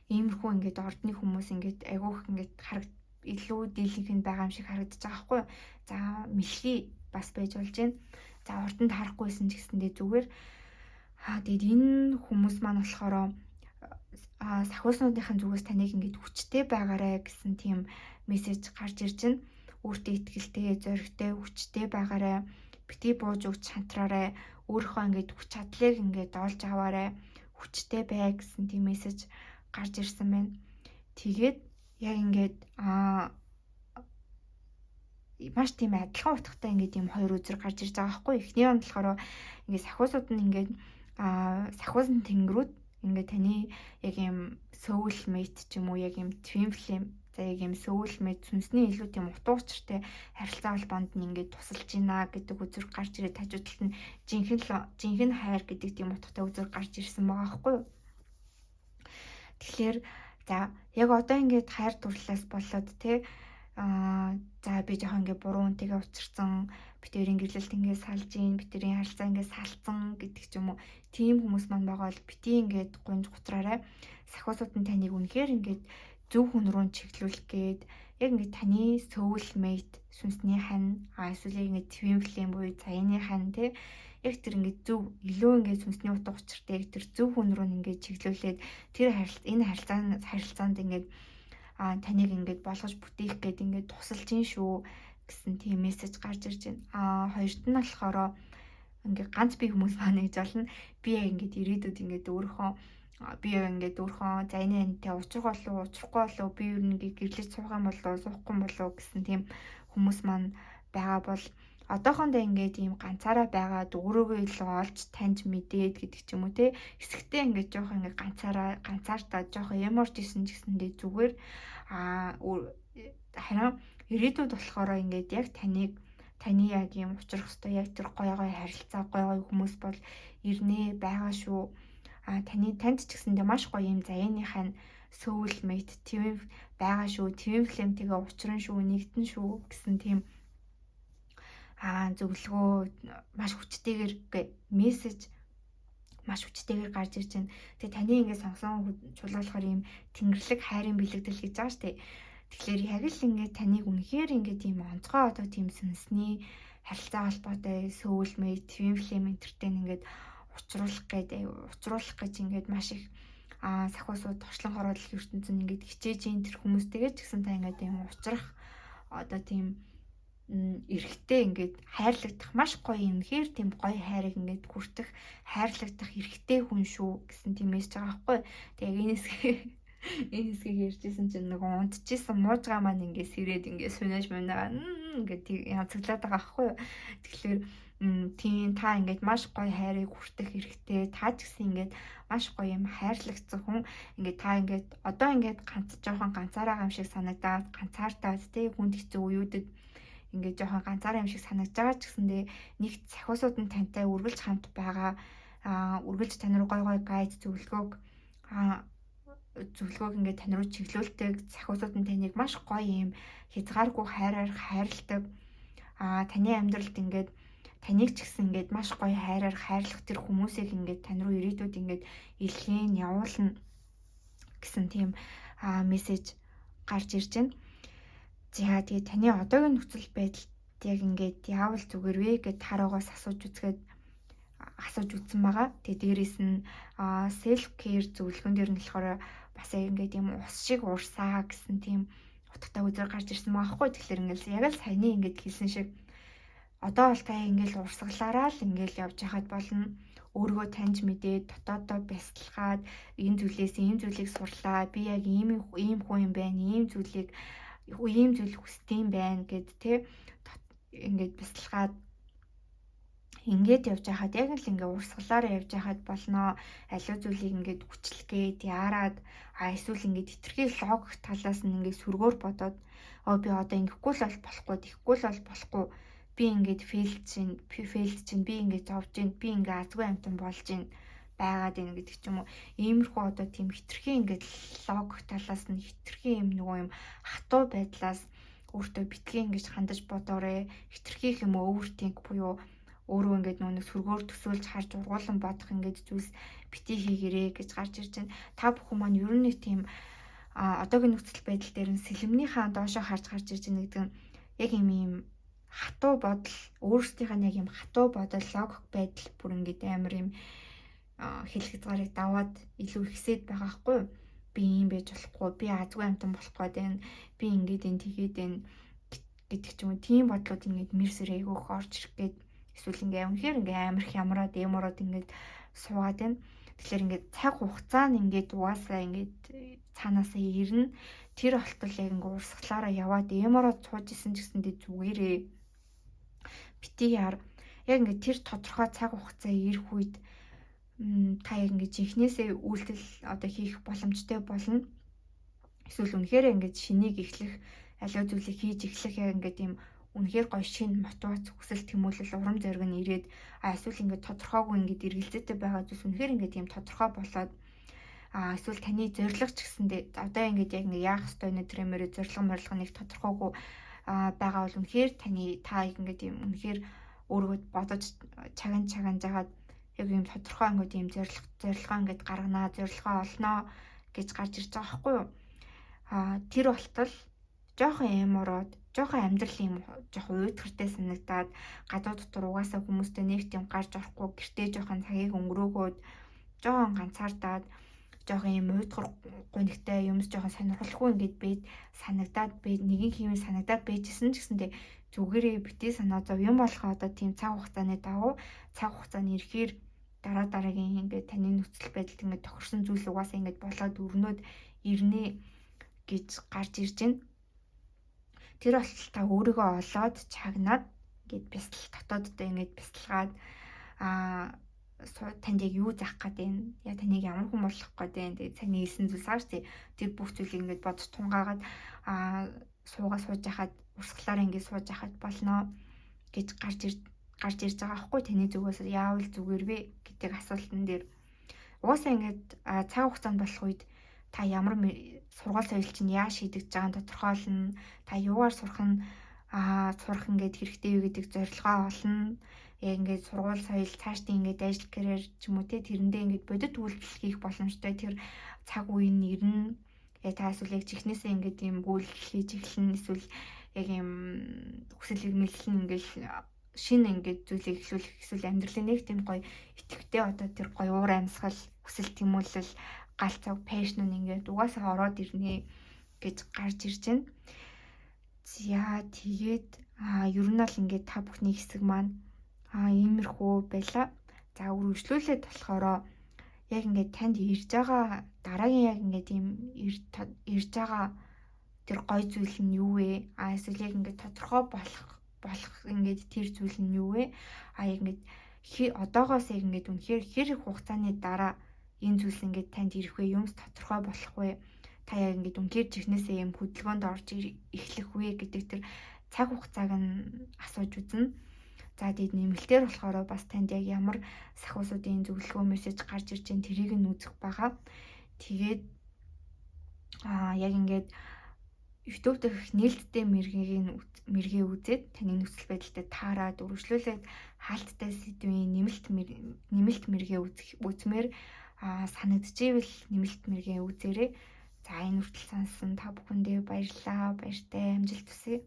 Иймэрхүү ингээд ордны хүмүүс ингээд айгүйх ингээд илүү дийлэнх нь байгаа юм шиг харагдаж байгаа хгүй. За мэлхий бас байж болж байна. За ордонд харахгүйсэн ч гэсэндээ зүгээр. Тэгээд энэ хүмүүс маань болохоор сахиуснуудынхын зүгээс таныг ингээд хүчтэй байгаарэ гэсэн тийм мессеж гарч ирж байна. Өөртөө итгэлтэй, зоригтой, хүчтэй байгаарэ. Битгий бууж өгч шантраарэ. Өөрийнхөө ингээд хүч чадлыг ингээд олж аваарэ. Хүчтэй бай гэсэн тийм мессеж гарч ирсэн байна. Тэгээд яг ингээд маш тийм адилхан утгатай ингээд юм хоёр үзэр гарч ирж байгаа байхгүй. Эхний нь болохоор ингээд сахиусууд нь ингээд сахиусан тэнгэрүүд ингээд таны яг юм soulmate ч юм уу, яг юм twin flame, за яг юм soulmate сүнсний илүү тийм утга учиртай харилцаа холбоонд нь ингээд тусалж байна гэдэг үзэр гарч ирээд хажуудалд нь жинхэнэ хайр гэдэг тийм утгатай үзэр гарч ирсэн байгаа байхгүй. Тэгэхээр за яг одоо ингээд хайр дурлалаас болоод те за би жоохон ингээд буруу үнтэйгээ учирсан, битэрийн гэрлэлт ингээд салж ийн, битэрийн харилцаа ингээд салцсан гэдэг ч юм уу. Тийм хүмүүс маань байгаа бол бити ингээд гунж гутраарай. Сахиусууд нь таныг үнэхээр ингээд зөв хүн рүү чиглүүлэх гээд яг ингээд таны soulmate сүнсний хань эсвэл ингээд twin flame буюу цаяны хань те яг тэр ингээд зөв илүү ингээд сүнсний утга учиртай яг тэр зөв хүн рүү ингээд чиглүүлээд тэр энэ харилцаанд ингээд таныг ингээд болгож бүтээх гээд ингээд тусалж ин шүү гэсэн тийм мессеж гарч ирж байна. Хоёрт нь болохоор ингээд ганц би хүмүүс маань гэж болно. Би яг ингээд ирээдүйд ингээд өөрийнхөө зайны антай учрах болов учрахгүй болов би юу нэг гэрлэж суух юм болов суухгүй болов гэсэн тийм хүмүүс маань байгаа бол одоохондоо ингээд ийм ганцаараа байгаад өөрөөгөө илүү олж таньж мэдээд гэдэг ч юм уу те. Эсэгтээ ингээд жоох ингээд ганцаартаа жоох ямарч исэн ч гэсэндээ зүгээр харин ирээдүйд болохоор ингээд яг таны яг ийм учрах ёстой яг тэр гой харилцаа гой хүмүүс бол ирнэ байгаа шүү. Танд ч гэсэндээ маш гоё юм заяаныхаа soulmate twin байгаа шүү. Twin flame тэгээ учран шүү, нэгдэн шүү гэсэн тийм зөвлөгөө маш хүчтэйгээр мессеж маш хүчтэйгээр гарч ирж байна. Тэгээ таны ингээд сонгосон чулуулахаар юм тэнгэрлэг хайрын бэлэгдэл гэж байгаа штэ. Тэгэхээр яг л ингээд таныг үнэхээр ингээд тийм онцгой одоо тийм сүнсний харилцаа холбоотой soulmate twin flame энтертэй ингээд учруулах гэж ингээд маш их сахиусууд туршлан хороодлох ертөнцийн ингээд хичээж ин тэр хүмүүстэйгээ ч гэсэн та ингээд тийм учрах одоо тийм эрэгтэй ингээд хайрлагдах маш гоё юм хээр тийм гоё хайрыг ингээд хүртэх хайрлагдах эрэгтэй хүн шүү гэсэн тийм мессеж байгаа байхгүй. Тэгээ энэ хэсгийг ярьжсэн чинь нэг унтчихсан муужгаа маань ингээд сэрээд ингээд сүнэж мэнаа ингээд янзглаад байгаа байхгүй. Тэгэхээр тийм та ингээд маш гоё хайрыг хүртэх эрэгтэй та ч гэсэн ингээд маш гоё юм хайрлагдсан хүн ингээд та ингээд одоо ингээд жоохон ганцаараа юм шиг санагдаад ганцаартаад тий хүнд хэцүү үеүүдэд ингээд жоохон ганцаараа юм шиг санагдаж байгаа ч гэсэндээ нэгт сахиусууд нь тантай үргэлж хамт байгаа үргэлж тань руу гой гайд зөвлөгөөг ингээд тань руу чиглүүлдэг сахиусууд нь таныг маш гоё юм хязгааргүй хайраар хайрладаг таны амьдралд ингээд таныг ч гэсэн ингээд маш гоё хайраар хайрлах тэр хүмүүсийг ингээд тань руу ирээдүйд ингээд илгээн явуулна гэсэн тийм мессеж гарч ирж байна. За тэгээ таны одоогийн нөхцөл байдалд яг ингээд яавал зүгээр вэ гэд тараагаас асууж үзсэн байгаа. Тэгээ дээрэс нь self care зөвлөгөн дээр нь болохоор бас ингээд юм ус шиг уурсаа гэсэн тийм утгатай үзэр гарч ирсэн байгаа хгүй. Тэгэхээр ингээд яг л саяны ингээд хэлсэн шиг одоо бол та ингээд урсгалаараа л ингээд явж хахад болно. Өөрийгөө таньж мэдээд дотооддоо бясалгаад энэ зүйлийг сурлаа. Би яг ийм хүн юм байна. Ийм зүйл хүсдэм байна гэд тэ ингээд бясалгаад ингээд явж хахад яг л ингээд урсгалаараа явж хахад болно. Аливаа зүйлийг ингээд хүчлэгээд яарад эсвэл ингээд хитрхи логик талаас нь ингээд сүргөөр бодоод би одоо ингэхгүй л болохгүй, тэхгүй л болохгүй. Би ингээд фейлд чинь би ингээд зовж гин, би ингээд азгүй амтан болж гин байгаад байна гэдэг ч юм уу. Иймэрхүү одоо тийм хитрхи ингээд логик талаас нь хитрхи юм нөгөө юм хатуу байдлаас өөртөө битгий ингэж хандаж бодоорой. Хитрхи юм overthink буюу өөрөө ингээд нөгөө сүргөөр төсөөлж харж ургуулan бодох ингээд зүйлс битгий хийгэрээ гэж гарч ирж байна. Та бүхэн маань ер нь нэг тийм одоогийн нөхцөл байдал дээр нь сэлэмнийхаа доошоо харж гарч ирж байгаа гэдэг нь яг юм хатуу бодол, өөрсдийнх нь яг юм хатуу бодол, логик байдал бүр ингээд амар юм хэлэх хязгаарыг даваад илүү ихсээд байгаа хгүй юу? Би ийм байж болохгүй, би азгүй амтан болох гээд байна. Би ингээд энэ тэгээд энэ гэдэг ч юм уу. Тийм бодлууд ингээд мэрсэр айгүйх орж ирэх гээд эсвэл ингээд үнэхээр ингээд амар хямраад, эмороод ингээд суугаад байна. Тэгэхээр ингээд цаг хугацаа нь ингээд угаасаа ингээд цаанаасаа ирнэ. Тэр болтол яг ингээд урсгалаараа яваад эмороод сууж исэн ч гэсэндээ зүгээрээ бити яар яг ингээд тэр тодорхой цаг хугацаа ирэх үед та яг ингээд жинхнээсээ үйлдэл одоо хийх боломжтой болно. Эсвэл үнэхээр ингээд шинийг эхлэх, аливаа зүйлийг хийж эхлэх яг ингээд юм үнэхээр гоё шинэ мотивац хүсэл тэмүүлэл урам зориг нь ирээд эсвэл ингээд тодорхойгүй ингээд эргэлзээтэй байгаа зүйлс үнэхээр ингээд тийм тодорхой болоод эсвэл таны зорилго ч гэсэндээ одоо ингээд яг ингээд яах ёстой нэ тэрэмээр зорилго нэг тодорхойгүй байгаа бол үнэхээр та ингээд юм үнэхээр өөрийгөө бодож чаган жагаад яг юм тодорхой ингээд юм зорилгоо ингээд гарганаа, зорилгоо олноо гэж гарч ирж байгаа байхгүй юу? Тэр болтол жоохон эмороод, жоохон амьдрал юм жоохон уйтгартай санагдаад гадуу дотор угаасаа хүмүүстэй нэг тийм гарч орохгүй гэртээ жоохон цагийг өнгөрөөгөөд жоохон ганцаардаад жоохон юм уйтгар гонигтай юмс жоохон сонирхолгүй ингээд бийд санагдаад бийд нэгэн хэвэн санагдаад байжсэн ч гэсэндээ зүгээрээ битгий санаа зов юм болохоо одоо тийм цаг хугацааны дагуу цаг хугацааны ирэхээр дараагийн ингээд таны нөхцөл байдалд ингээд тохирсон зүйл угаасаа ингээд болоод өрнөд ирнэ гэж гарч ирж байна. Тэр болтол та өөрийгөө олоод чагнаад ингээд бясал дотооддоо ингээд бясалгаад танд яг юу заах гээд байна? Яг таныг ямар хүн болох гээд байна? Тэгээд саний хэлсэн зүйлс ааш тэр бүх зүйлийг ингээд бодож тунгаагаад сууж яхад урсгалаараа ингээд сууж яхад болно гэж гарч ирж байгаа байхгүй таны зүгээс яавал зүгээр вэ гэдэг асуултан дээр угаасаа ингээд цаг хугацаанд болох үед та ямар сургууль соёл чинь яаж шийдэгдэж байгааг тодорхойлно. Та юугаар сурах ингээд хэрэгтэй юу гэдэг зорилгоо олно. Яг ингээд сургууль соёл цаашдын ингээд ажил карьер ч юм уу тэрэндээ ингээд бодит үйлдэл хийх боломжтой тэр цаг үе нь ирнэ. Та эсвэл яг чихнээсээ ингээд юм үйлдэл хийж эхэлнэ. Эсвэл яг юм хүсэл эрмэлзэл нь ингээд шинэ ингээд зүйлийг эхлүүлэх эсвэл амьдралын нэг тийм гоё итгэвтэй одоо тэр гоё уур амьсгал хүсэл тэмүүлэл гал цаг пэшн нь ингээд угаасаа ороод ирнэ гэж гарч ирж байна. За тэгээд ер нь л ингээд та бүхний хэсэг маань иймэрхүү байла. За үргэлжлүүлээд болохоор яг ингээд танд ирж байгаа дараагийн яг ингээд ийм ирж байгаа тэр гоё зүйл нь юу вэ? Эсвэл яг ингээд тодорхой болох ингээд тэр зүйл нь юу вэ? Яг ингээд одоогоос яг ингээд үнэхээр хэр хугацааны дараа энэ зүйлс ингээд танд ирэх вэ? Юмс тодорхой болох вэ? Та яг ингээд үнэхээр чихнээсээ юм хөдөлгөөнд орж эхлэх вэ гэдэг тэр цаг хугацааг нь асууж үзнэ. За тэгээд нэмэлтээр болохоор бас танд яг ямар сахиусуудын зөвлөгөө мессеж гарч ирж байгаа тэрийг нь үзэх байгаа. Тэгээд яг ингээд YouTube дэх нээлттэй мэргээ үзээд таны нөхцөл байдалтай таараад үргэлжлүүлээд хаалттай сэдвийн нэмэлт мэргээ үзмээр санагдчихвэл нэмэлт мэргээ үзээрэй. За энэ хүртэл сонссон та бүхэндээ баярлалаа. Баяртай амжилт хүсье.